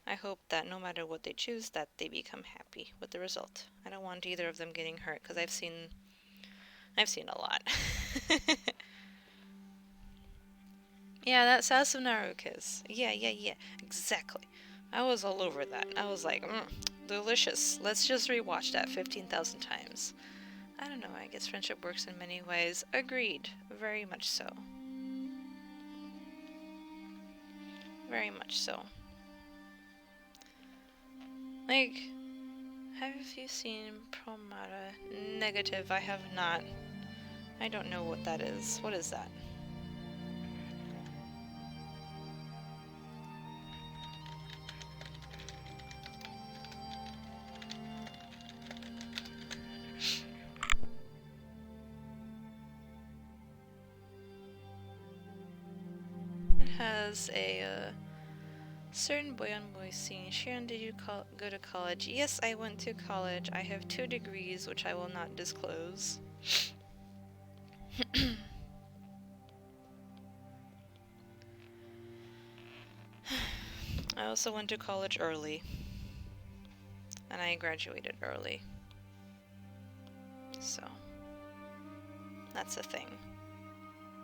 S1: I hope that no matter what they choose, that they become happy with the result. I don't want either of them getting hurt, because I've seen a lot. Yeah, that Sasunaru kiss. Yeah, exactly. I was all over that. I was like, delicious. Let's just rewatch that 15,000 times. I don't know, I guess friendship works in many ways. Agreed. Very much so. Very much so. Like, have you seen Promata? Negative, I have not. I don't know what that is. What is that? It has a certain boy on boy scene. Xiran, did you go to college? Yes, I went to college. I have 2 degrees, which I will not disclose. I also went to college early. And I graduated early. So, that's a thing.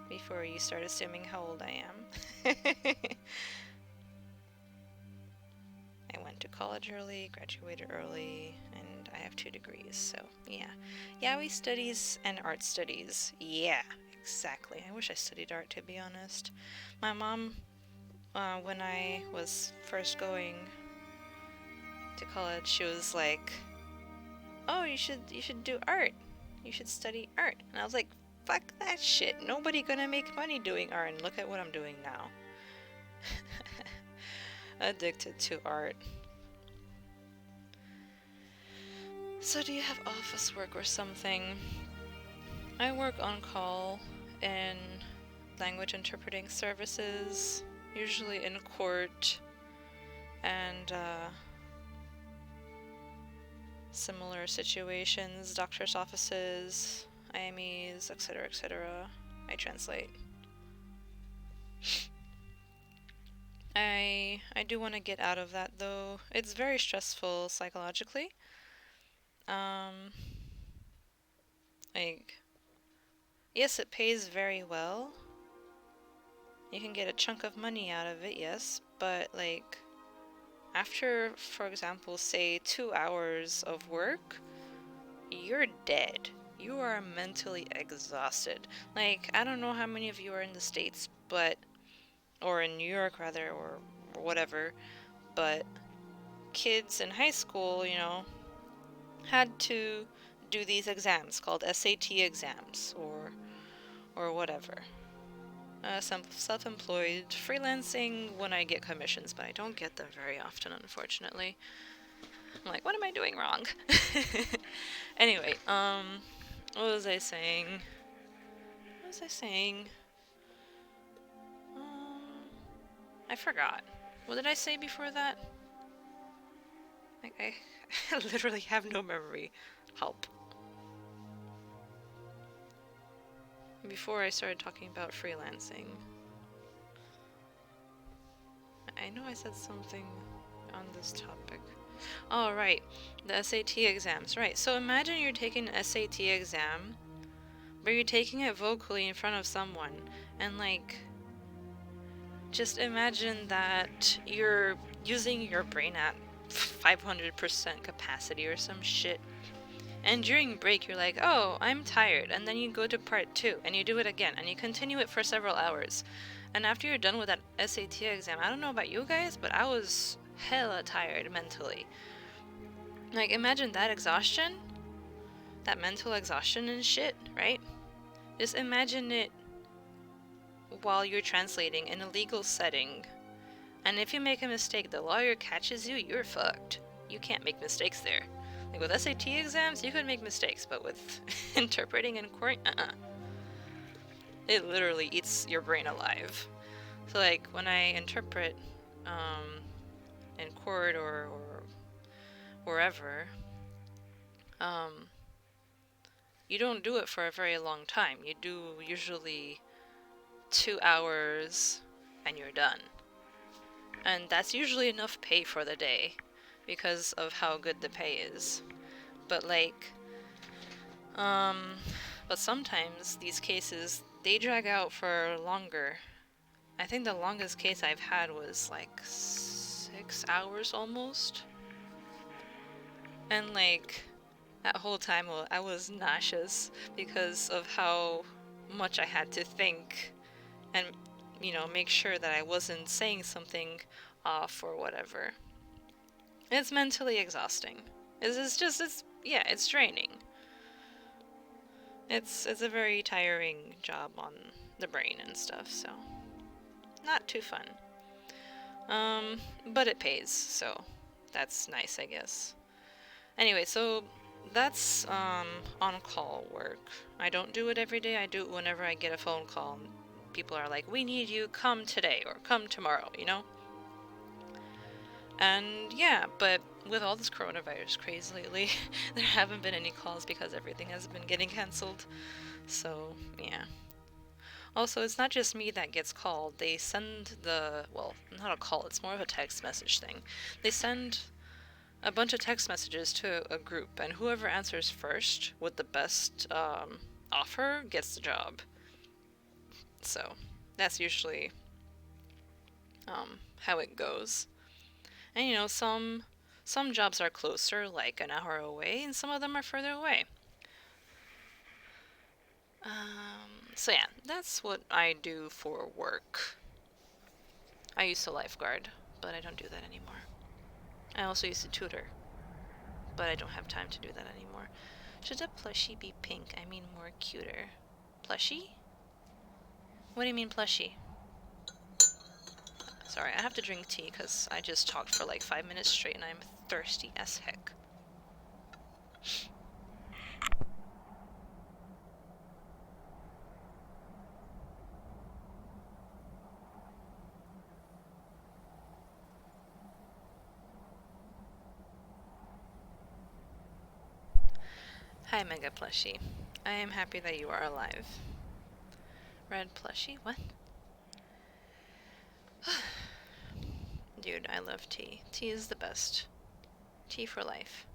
S1: Before you start assuming how old I am. I went to college early, graduated early, and I have 2 degrees, so yeah. Yaoi studies and art studies. Yeah, exactly. I wish I studied art, to be honest. My mom, when I was first going to college, she was like, "Oh, you should do art. You should study art." And I was like, "Fuck that shit. Nobody gonna make money doing art." And look at what I'm doing now. Addicted to art. So do you have office work or something? I work on call in language interpreting services, usually in court and similar situations, doctor's offices, IMEs, etc., etc. I translate. I do want to get out of that though. It's very stressful psychologically. Like, yes, it pays very well. You can get a chunk of money out of it, yes, but like, after, for example, say 2 hours of work, you're dead. You are mentally exhausted. Like, I don't know how many of you are in the States, or in New York rather, or whatever, but kids in high school, had to do these exams called SAT exams, or whatever. Some self-employed freelancing when I get commissions, but I don't get them very often, unfortunately. I'm like, what am I doing wrong? Anyway, what was I saying? I forgot. What did I say before that? I literally have no memory. Help. Before I started talking about freelancing. I know I said something on this topic. Oh, right. The SAT exams. Right. So imagine you're taking an SAT exam, but you're taking it vocally in front of someone. And, like, just imagine that you're using your brain at 500% capacity or some shit. And during break, you're like, oh, I'm tired. And then you go to part 2, and you do it again, and you continue it for several hours. And after you're done with that SAT exam, I don't know about you guys, but I was hella tired mentally. Like, imagine that exhaustion, that mental exhaustion and shit, right? Just imagine it while you're translating in a legal setting. And if you make a mistake, the lawyer catches you, you're fucked. You can't make mistakes there. Like, with SAT exams, you could make mistakes, but with interpreting in court, It literally eats your brain alive. So, like, when I interpret in court or wherever, you don't do it for a very long time. You do usually 2 hours and you're done. And that's usually enough pay for the day because of how good the pay is. But like, but sometimes these cases, they drag out for longer. I think the longest case I've had was like 6 hours almost. And like, that whole time I was nauseous because of how much I had to think and, make sure that I wasn't saying something off or whatever. It's mentally exhausting. It's draining. It's a very tiring job on the brain and stuff, so not too fun. But it pays, so that's nice, I guess. Anyway, so that's on-call work. I don't do it every day. I do it whenever I get a phone call. People are like, "We need you. Come today or come tomorrow," And yeah, but with all this coronavirus craze lately, there haven't been any calls because everything has been getting cancelled. So, yeah. Also, it's not just me that gets called. They send well, not a call, it's more of a text message thing. They send a bunch of text messages to a group, and whoever answers first with the best offer gets the job. So, that's usually how it goes. And some jobs are closer, like an hour away, and some of them are further away. So yeah, that's what I do for work. I used to lifeguard, but I don't do that anymore. I also used to tutor, but I don't have time to do that anymore. Should a plushie be pink? I mean more cuter. Plushie? What do you mean plushie? Sorry, I have to drink tea because I just talked for like 5 minutes straight and I'm thirsty as heck. Hi, Mega Plushie. I am happy that you are alive. Red Plushie? What? Dude, I love tea. Tea is the best. Tea for life.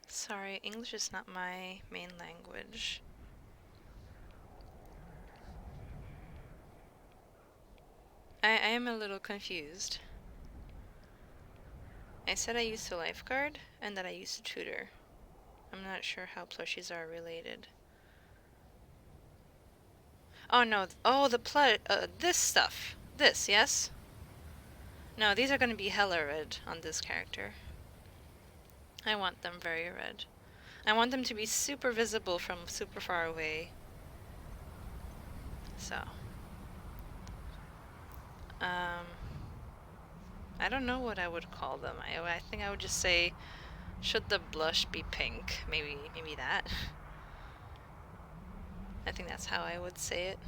S1: Sorry, English is not my main language. I am a little confused. I said I used to lifeguard and that I used to tutor. I'm not sure how plushies are related. Oh no, this stuff. This, yes? No, these are gonna be hella red on this character. I want them very red. I want them to be super visible from super far away. So. I don't know what I would call them. I think I would just say, should the blush be pink? Maybe that. I think that's how I would say it.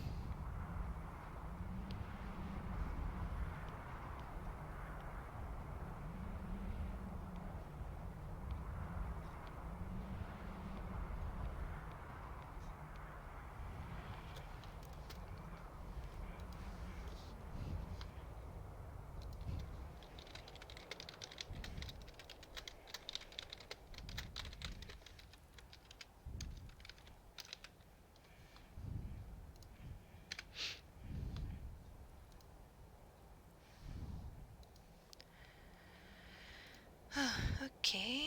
S1: Okay.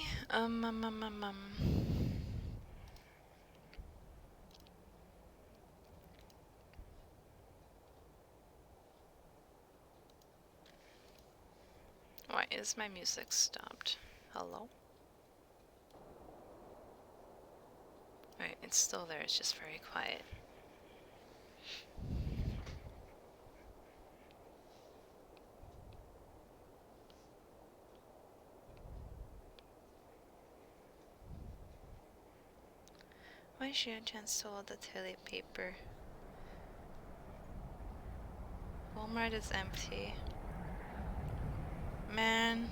S1: Why is my music stopped? Hello? Right, it's still there, it's just very quiet. Why should I cancel all the toilet paper? Walmart is empty. Man,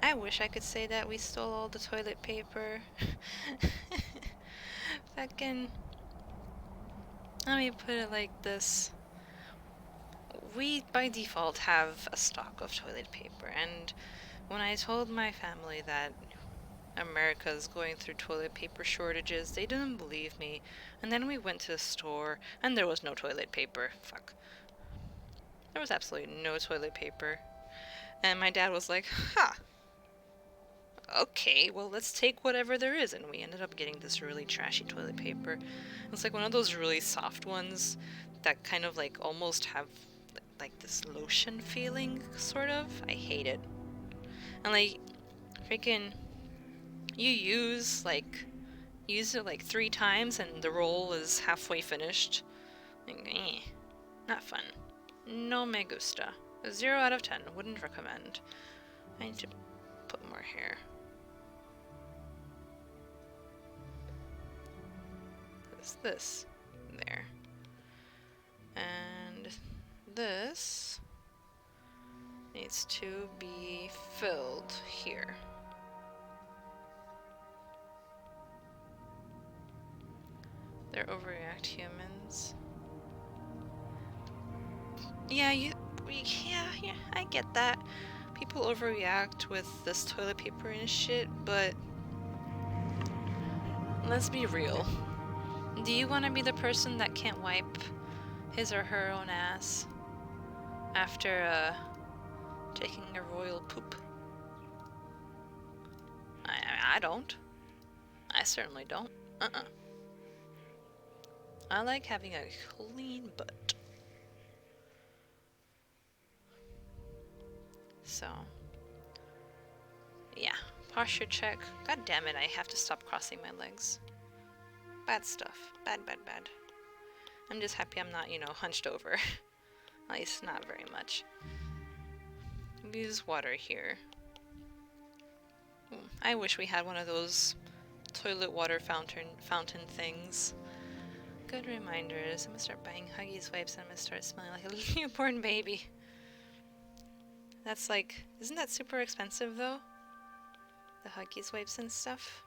S1: I wish I could say that we stole all the toilet paper. Second, let me put it like this. We, by default, have a stock of toilet paper, and when I told my family that America's going through toilet paper shortages, they didn't believe me. And then we went to the store, and there was no toilet paper. Fuck. There was absolutely no toilet paper. And my dad was like, "Ha! Okay, well, let's take whatever there is." And we ended up getting this really trashy toilet paper. It's like one of those really soft ones that kind of like almost have like this lotion feeling, sort of. I hate it. And like, freaking, you use it like 3 times and the roll is halfway finished. Like, not fun. No me gusta. 0 out of 10. Wouldn't recommend. I need to put more here. This there. And this needs to be filled here. They're overreact humans. Yeah, I get that. People overreact with this toilet paper and shit, but let's be real. Do you want to be the person that can't wipe his or her own ass after taking a royal poop? I don't. I certainly don't. I like having a clean butt. So, yeah, posture check. God damn it, I have to stop crossing my legs. Bad stuff. Bad. I'm just happy I'm not, hunched over. At least not very much. Use water here. I wish we had one of those toilet water fountain things. Good reminders. I'm gonna start buying Huggies wipes and I'm gonna start smelling like a newborn baby. That's like, isn't that super expensive though? The Huggies wipes and stuff.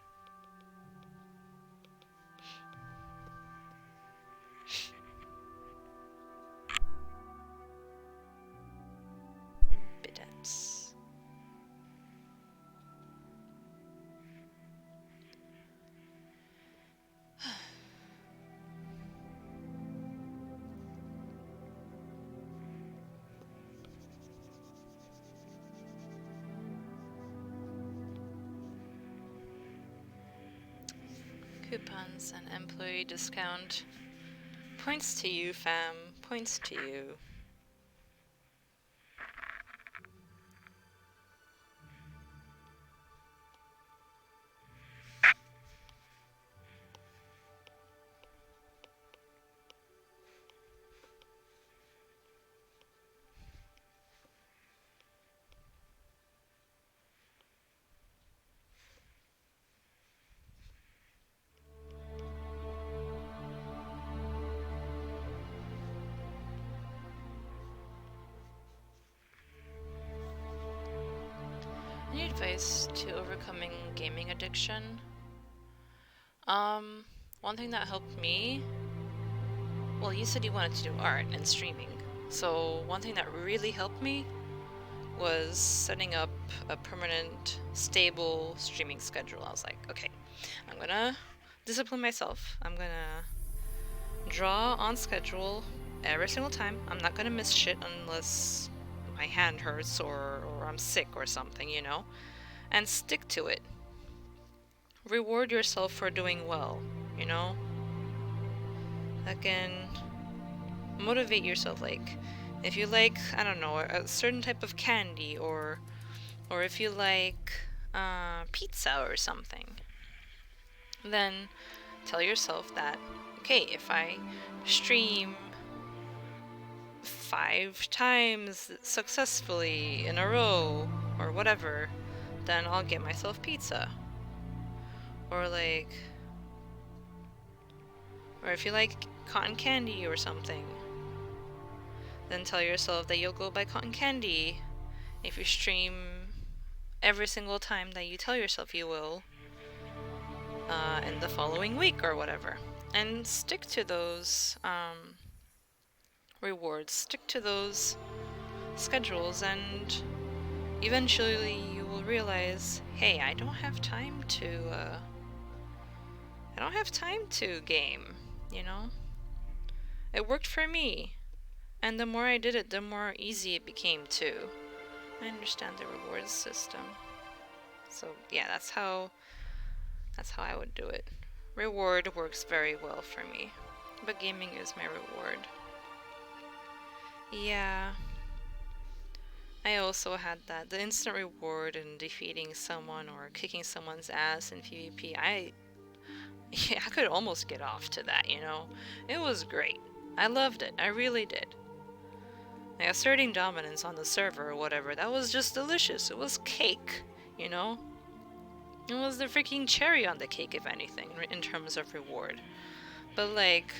S1: Bidets. Coupons and employee discount. Points to you, fam. Points to you. Any advice to overcoming gaming addiction? One thing that helped me, well, you said you wanted to do art and streaming. So one thing that really helped me was setting up a permanent, stable streaming schedule. I was like, okay, I'm gonna discipline myself. I'm gonna draw on schedule every single time. I'm not gonna miss shit unless my hand hurts or I'm sick or something, and stick to it. Reward yourself for doing well, Again, motivate yourself. Like, if you like, I don't know, a certain type of candy, or if you like pizza or something, then tell yourself that, okay, if I stream 5 times successfully in a row or whatever, then I'll get myself pizza. Or if you like cotton candy or something, then tell yourself that you'll go buy cotton candy if you stream every single time that you tell yourself you will. in the following week or whatever. And stick to those rewards, stick to those schedules, and eventually you will realize, hey, I don't have time to game, you know? It worked for me. And the more I did it, the more easy it became too. I understand the rewards system. So yeah, that's how I would do it. Reward works very well for me. But gaming is my reward. Yeah. I also had that. The instant reward in defeating someone or kicking someone's ass in PvP. Yeah, I could almost get off to that, you know? It was great. I loved it. I really did. Like, asserting dominance on the server or whatever, that was just delicious. It was cake, you know? It was the freaking cherry on the cake, if anything, in terms of reward. But, like,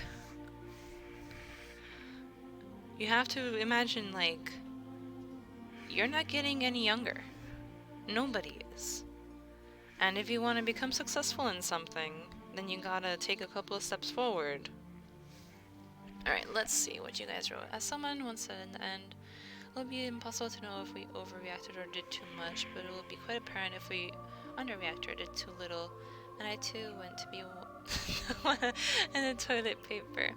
S1: you have to imagine, like, you're not getting any younger. Nobody is. And if you want to become successful in something, then you gotta take a couple of steps forward. Alright, let's see what you guys wrote. As someone once said in the end, it will be impossible to know if we overreacted or did too much, but it will be quite apparent if we underreacted or did too little. And I too went to be and the toilet paper.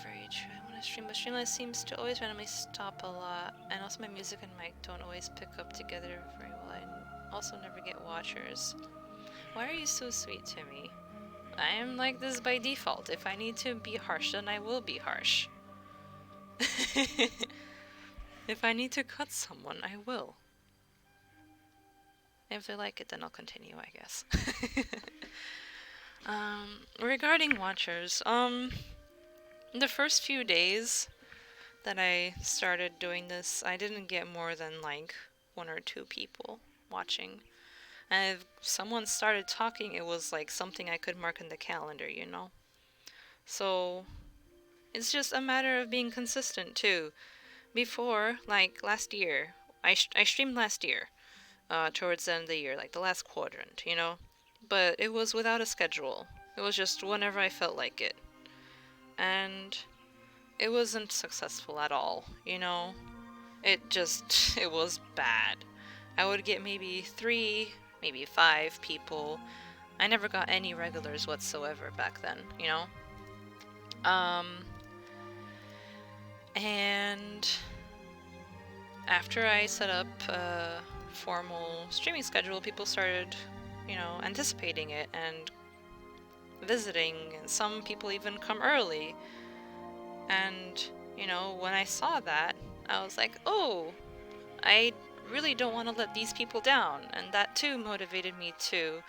S1: Very true. I want to stream, but Streamlabs seems to always randomly stop a lot, and also my music and mic don't always pick up together very well. I also never get watchers. Why are you so sweet to me? I am like this by default. If I need to be harsh, then I will be harsh. If I need to cut someone, I will. If they like it, then I'll continue, I guess. Regarding watchers, the first few days that I started doing this, I didn't get more than like 1 or 2 people watching. And if someone started talking, it was like something I could mark in the calendar, you know? So, it's just a matter of being consistent too. Before, like last year, I streamed last year, towards the end of the year, like the last quadrant, you know? But it was without a schedule. It was just whenever I felt like it. And it wasn't successful at all, you know? It was bad. I would get maybe 3, maybe 5 people. I never got any regulars whatsoever back then, you know? And after I set up a formal streaming schedule, people started, you know, anticipating it and visiting, and some people even come early. And, you know, when I saw that, I was like, oh, I really don't want to let these people down. And that too motivated me to,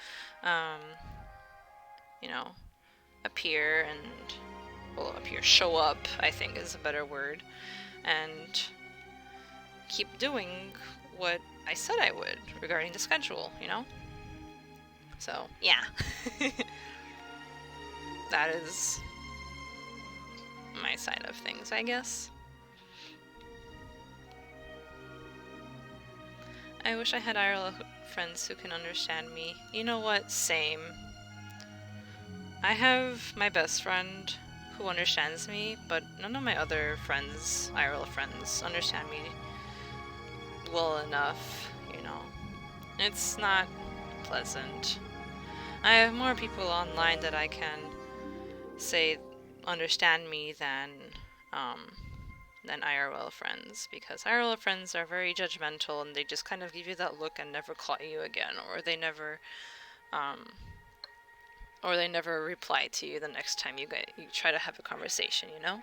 S1: you know, show up, I think is a better word, and keep doing what I said I would regarding the schedule, you know? So, yeah. That is my side of things, I guess. I wish I had IRL friends who can understand me. You know what? Same. I have my best friend who understands me, but none of my other friends, IRL friends, understand me well enough, you know. It's not pleasant. I have more people online that I can say understand me than IRL friends, because IRL friends are very judgmental and they just kind of give you that look and never call you again, or they never reply to you the next time you try to have a conversation, you know?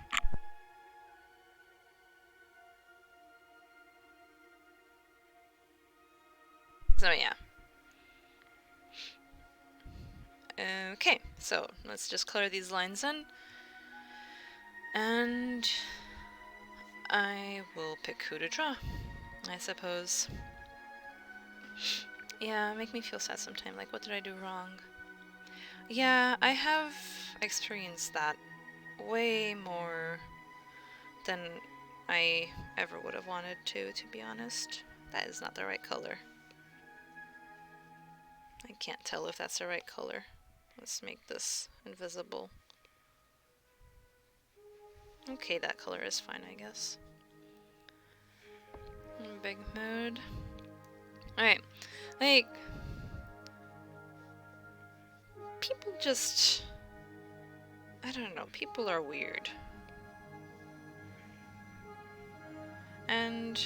S1: So yeah. Okay, so let's just color these lines in. And I will pick who to draw, I suppose. Yeah, make me feel sad sometime, like what did I do wrong? Yeah, I have experienced that way more than I ever would have wanted to be honest. That is not the right color. I can't tell if that's the right color. Let's make this invisible. Okay, that color is fine, I guess. Big mood. Alright, like, people just, I don't know, people are weird. And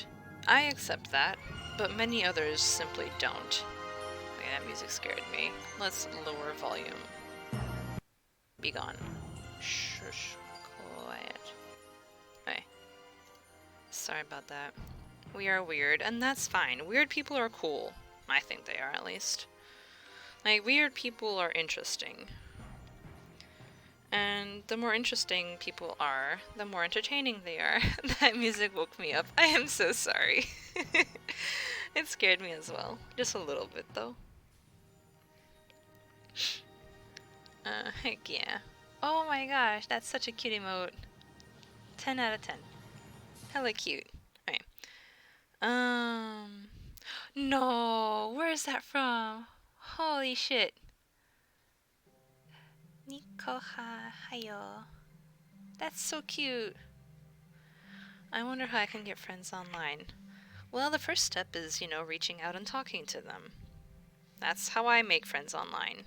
S1: I accept that, but many others simply don't. Okay, that music scared me. Let's lower volume. Be gone. Shush, quiet. Okay. Sorry about that. We are weird, and that's fine. Weird people are cool. I think they are, at least. Like, weird people are interesting. And the more interesting people are, the more entertaining they are. That music woke me up. I am so sorry. It scared me as well. Just a little bit, though. Heck yeah. Oh my gosh, that's such a cute emote. 10 out of 10. Hella cute. Alright. No, where is that from? Holy shit. Nikoha hayo. That's so cute. I wonder how I can get friends online. Well, the first step is, reaching out and talking to them. That's how I make friends online.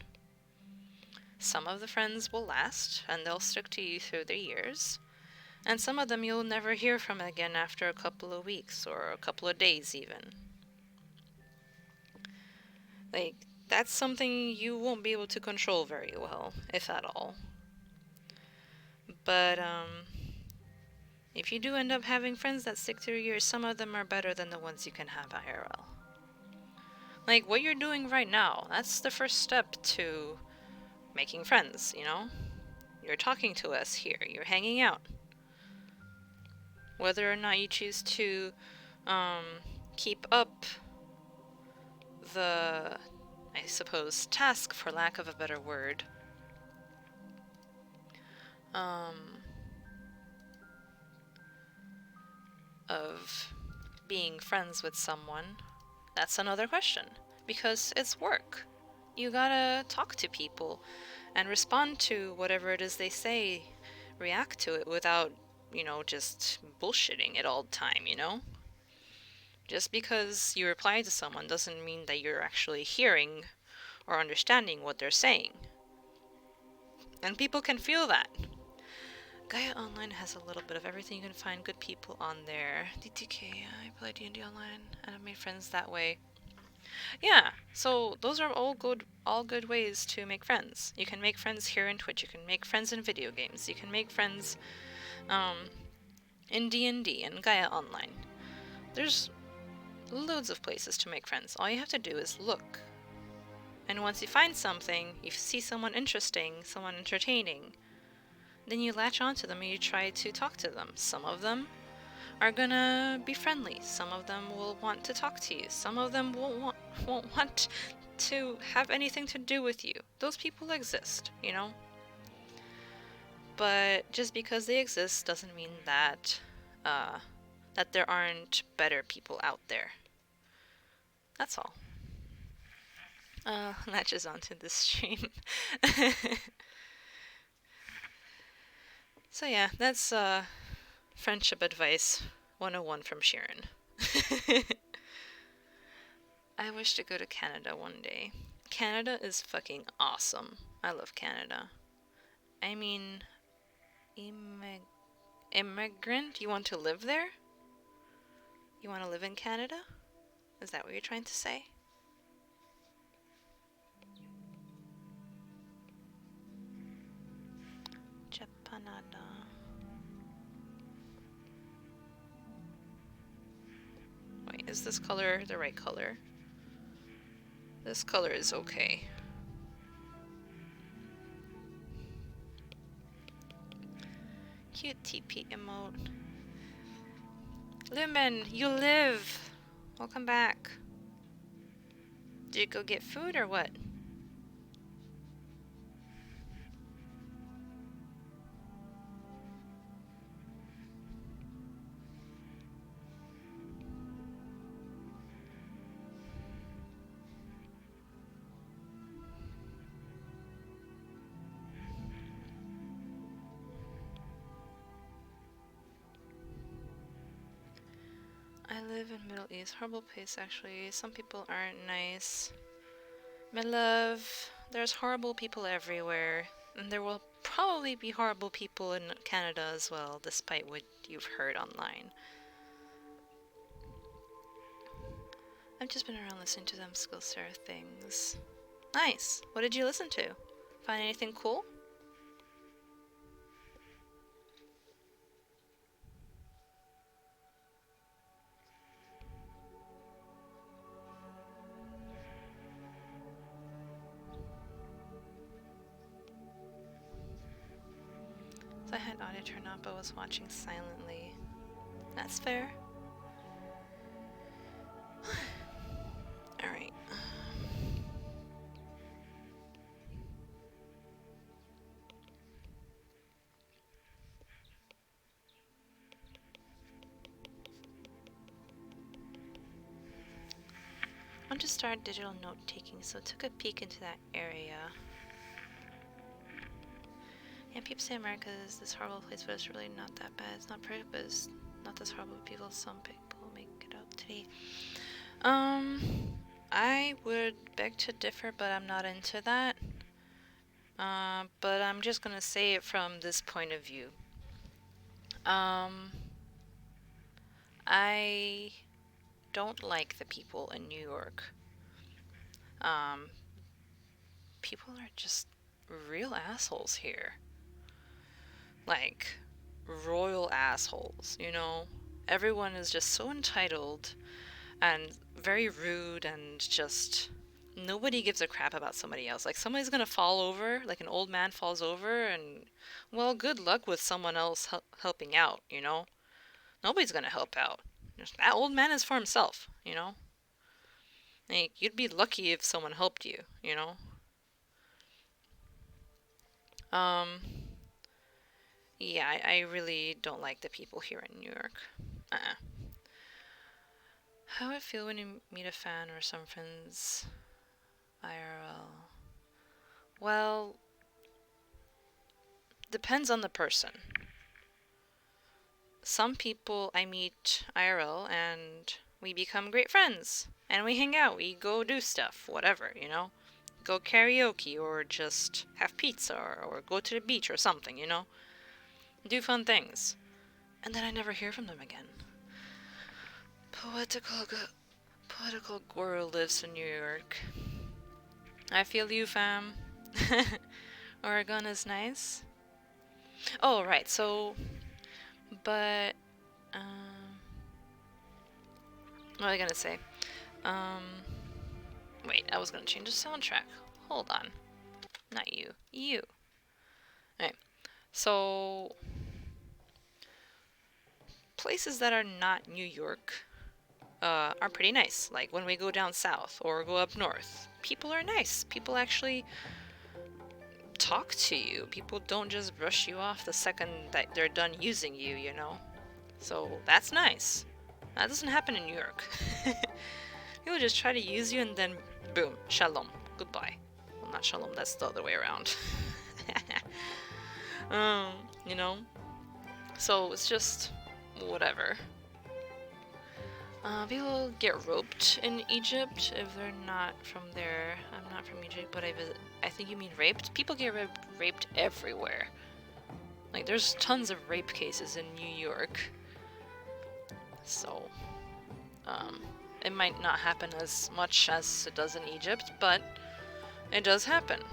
S1: Some of the friends will last, and they'll stick to you through the years. And some of them you'll never hear from again after a couple of weeks, or a couple of days even. Like, that's something you won't be able to control very well, if at all. But, if you do end up having friends that stick through years, some of them are better than the ones you can have IRL. Like, what you're doing right now, that's the first step to making friends, You're talking to us here, you're hanging out. Whether or not you choose to keep up the, I suppose, task, for lack of a better word, of being friends with someone, that's another question. Because it's work. You gotta talk to people and respond to whatever it is they say, react to it without, just bullshitting it all the time, Just because you reply to someone doesn't mean that you're actually hearing or understanding what they're saying. And people can feel that. Gaia Online has a little bit of everything. You can find good people on there. DTK, I play D&D online, and I've made friends that way. Yeah, so those are all good ways to make friends. You can make friends here in Twitch. You can make friends in video games. You can make friends in D&D and Gaia Online. There's loads of places to make friends. All you have to do is look. And once you find something, you see someone interesting, someone entertaining, then you latch onto them and you try to talk to them. Some of them are gonna be friendly. Some of them will want to talk to you. Some of them won't want to have anything to do with you. Those people exist, But just because they exist doesn't mean that that there aren't better people out there. That's all. Latches onto this stream. So yeah, that's friendship advice 101 from Xiran. I wish to go to Canada one day. Canada is fucking awesome. I love Canada. I mean, immigrant? You want to live there? You want to live in Canada? Is that what you're trying to say? Japanada. Wait, is this color the right color? This color is okay. Cute TP emote. Lumen, you live! Welcome back. Did you go get food or what? I live in Middle East. Horrible place, actually. Some people aren't nice. My love, there's horrible people everywhere. And there will probably be horrible people in Canada as well, despite what you've heard online. I've just been around listening to them Skillshare things. Nice! What did you listen to? Find anything cool? So I had audio turned on but was watching silently. That's fair. Alright. I want to start digital note taking, so I took a peek into that area. Yeah, people say America is this horrible place, but it's really not that bad. It's not perfect, but it's not this horrible people. Some people make it out today. I would beg to differ, but I'm not into that. But I'm just gonna say it from this point of view. I don't like the people in New York. People are just real assholes here. Like, royal assholes, you know? Everyone is just so entitled and very rude and just nobody gives a crap about somebody else. Like, somebody's gonna fall over, like an old man falls over, and well, good luck with someone else helping out, you know? Nobody's gonna help out. That old man is for himself, you know? Like, you'd be lucky if someone helped you, you know? Yeah, I really don't like the people here in New York. How I feel when you meet a fan or some friends IRL? Well, depends on the person. Some people I meet IRL and we become great friends. And we hang out, we go do stuff, whatever, you know? Go karaoke or just have pizza or go to the beach or something, you know? Do fun things. And then I never hear from them again. Poetical Goro lives in New York. I feel you, fam. Oregon is nice. Oh, right, so... But... what was I gonna say? Wait, I was gonna change the soundtrack. Hold on. Not you. You. Alright, so... Places that are not New York are pretty nice. Like when we go down south or go up north. People are nice. People actually talk to you. People don't just brush you off the second that they're done using you, you know? So that's nice. That doesn't happen in New York. People just try to use you and then boom, shalom, goodbye. Well, not shalom, that's the other way around. You know? So it's just whatever. People get roped in Egypt if they're not from there. I'm not from Egypt, but I think you mean raped. People get raped everywhere. Like, there's tons of rape cases in New York. So, it might not happen as much as it does in Egypt, but it does happen.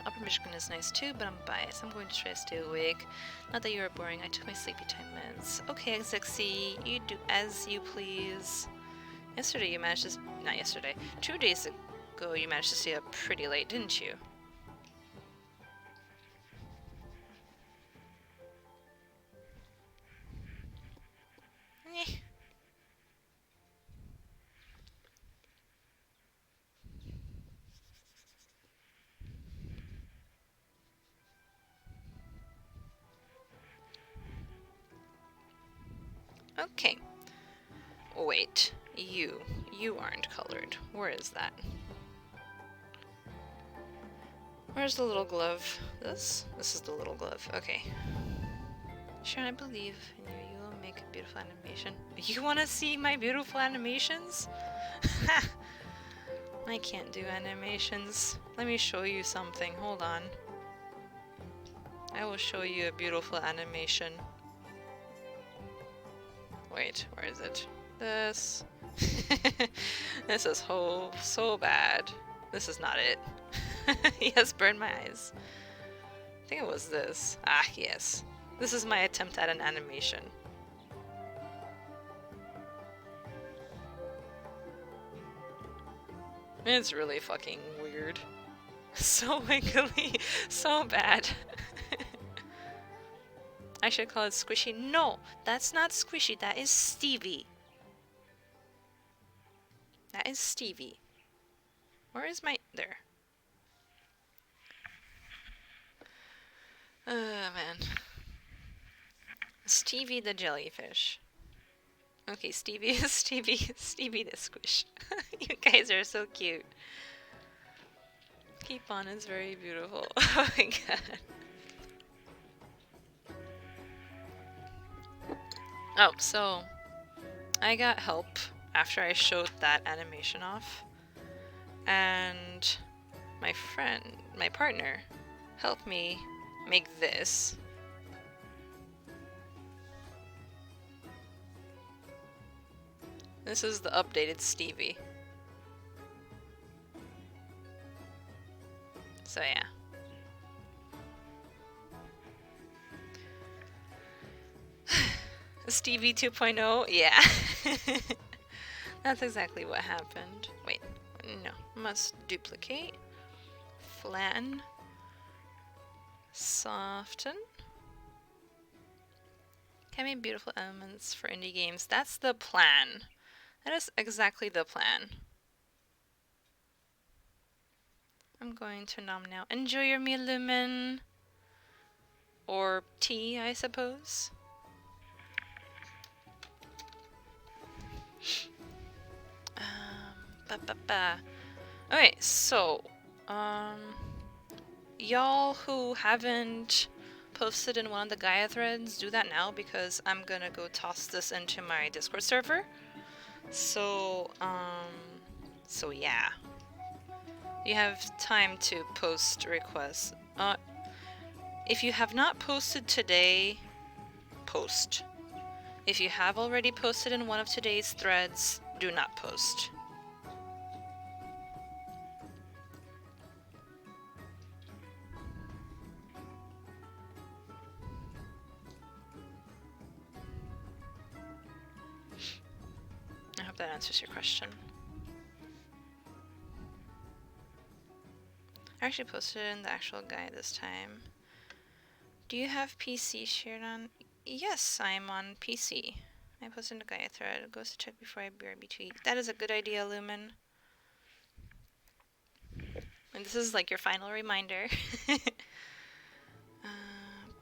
S1: Upper Michigan is nice too, but I'm biased. I'm going to try to stay awake. Not that you are boring. I took my sleepy time meds. Okay, Xexy, you do as you please. Yesterday you managed to... Not yesterday. 2 days ago you managed to stay up pretty late, didn't you? Eh. Okay. Wait. You aren't colored. Where is that? Where's the little glove? This is the little glove. Okay. Sharon, I believe in you. You will make a beautiful animation. You want to see my beautiful animations? I can't do animations. Let me show you something. Hold on. I will show you a beautiful animation. Wait, where is it? This. This is so bad. This is not it. Yes, burn my eyes. I think it was this. Ah, yes. This is my attempt at an animation. It's really fucking weird. So wiggly. So bad. I should call it squishy. No, that's not squishy. That is Stevie. That is Stevie. Where is my... There. Man. Stevie the jellyfish. Okay, Stevie is Stevie the squish. You guys are so cute. Keep on is very beautiful. Oh my god. Oh, so I got help after I showed that animation off. And my partner, helped me make this. This is the updated Stevie. So yeah. Stevie 2.0? Yeah. That's exactly what happened. Wait, no. Must duplicate. Flatten. Soften. Can make beautiful elements for indie games. That's the plan. That is exactly the plan. I'm going to nom now. Enjoy your meal, Lumen. Or tea, I suppose. Okay, so, y'all who haven't posted in one of the Gaia threads, do that now because I'm gonna go toss this into my Discord server. So yeah. You have time to post requests. If you have not posted today, post. If you have already posted in one of today's threads, do not post. I hope that answers your question. I actually posted it in the actual guide this time. Do you have PC, Xiran? Yes, I'm on PC. I posted in the Gaia thread. It goes to check before I BRB tweet. That is a good idea, Lumen. And this is like your final reminder.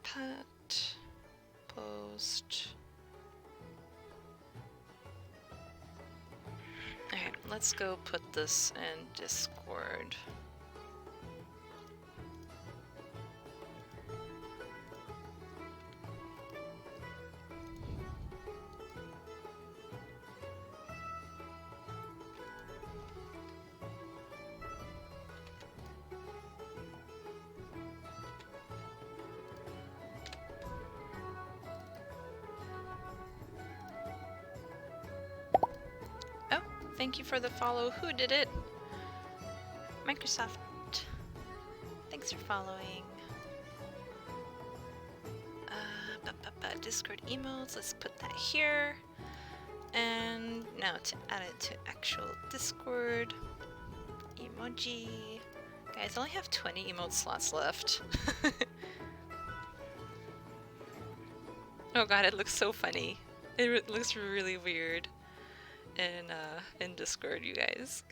S1: Put, post. Okay, let's go put this in Discord. Oh, thank you for the follow. Who did it? Microsoft. Thanks for following. Discord emotes. Let's put that here. And now to add it to actual Discord. Emoji. Guys, I only have 20 emote slots left. Oh god, it looks so funny. It looks really weird in Discord, you guys.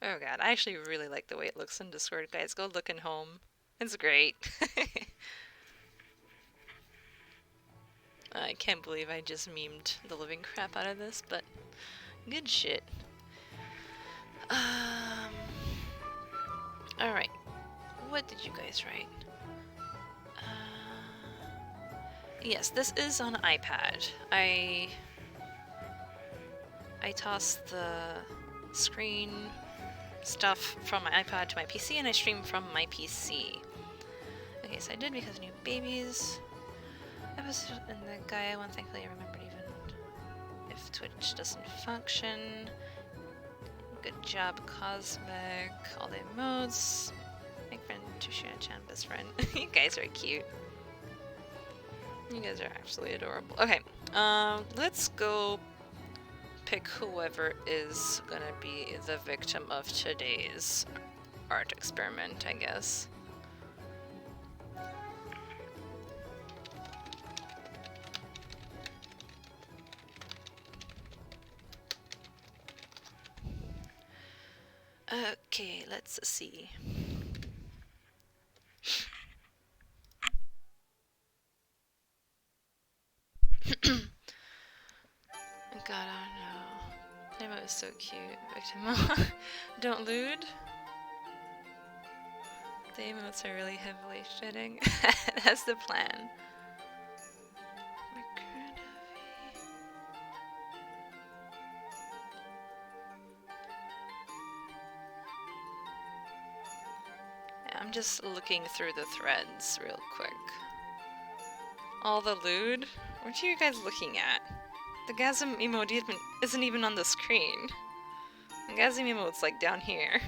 S1: Oh god, I actually really like the way it looks in Discord, guys. Go look in home. It's great. I can't believe I just memed the living crap out of this, but good shit. What did you guys write? Yes, this is on iPad. I tossed the screen stuff from my iPad to my PC, and I stream from my PC. Okay, so I did because new babies. Episode and the guy one, thankfully I remembered even if Twitch doesn't function. Good job, Cosmic. All the emotes. My friend Tushina-chan, best friend. You guys are cute. You guys are absolutely adorable. Okay, let's go pick whoever is gonna be the victim of today's art experiment, I guess. Okay, let's see. God, I don't know. Nemo is so cute. Victim. Don't lewd. The emotes are really heavily shitting. That's the plan. Yeah, I'm just looking through the threads real quick. All the lewd? What are you guys looking at? The Gasm emote isn't even on the screen. The Gasm emote's like down here.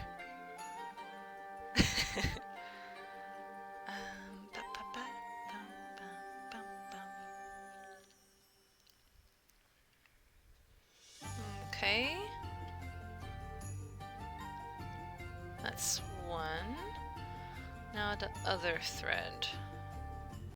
S1: Okay. That's one. Now the other thread.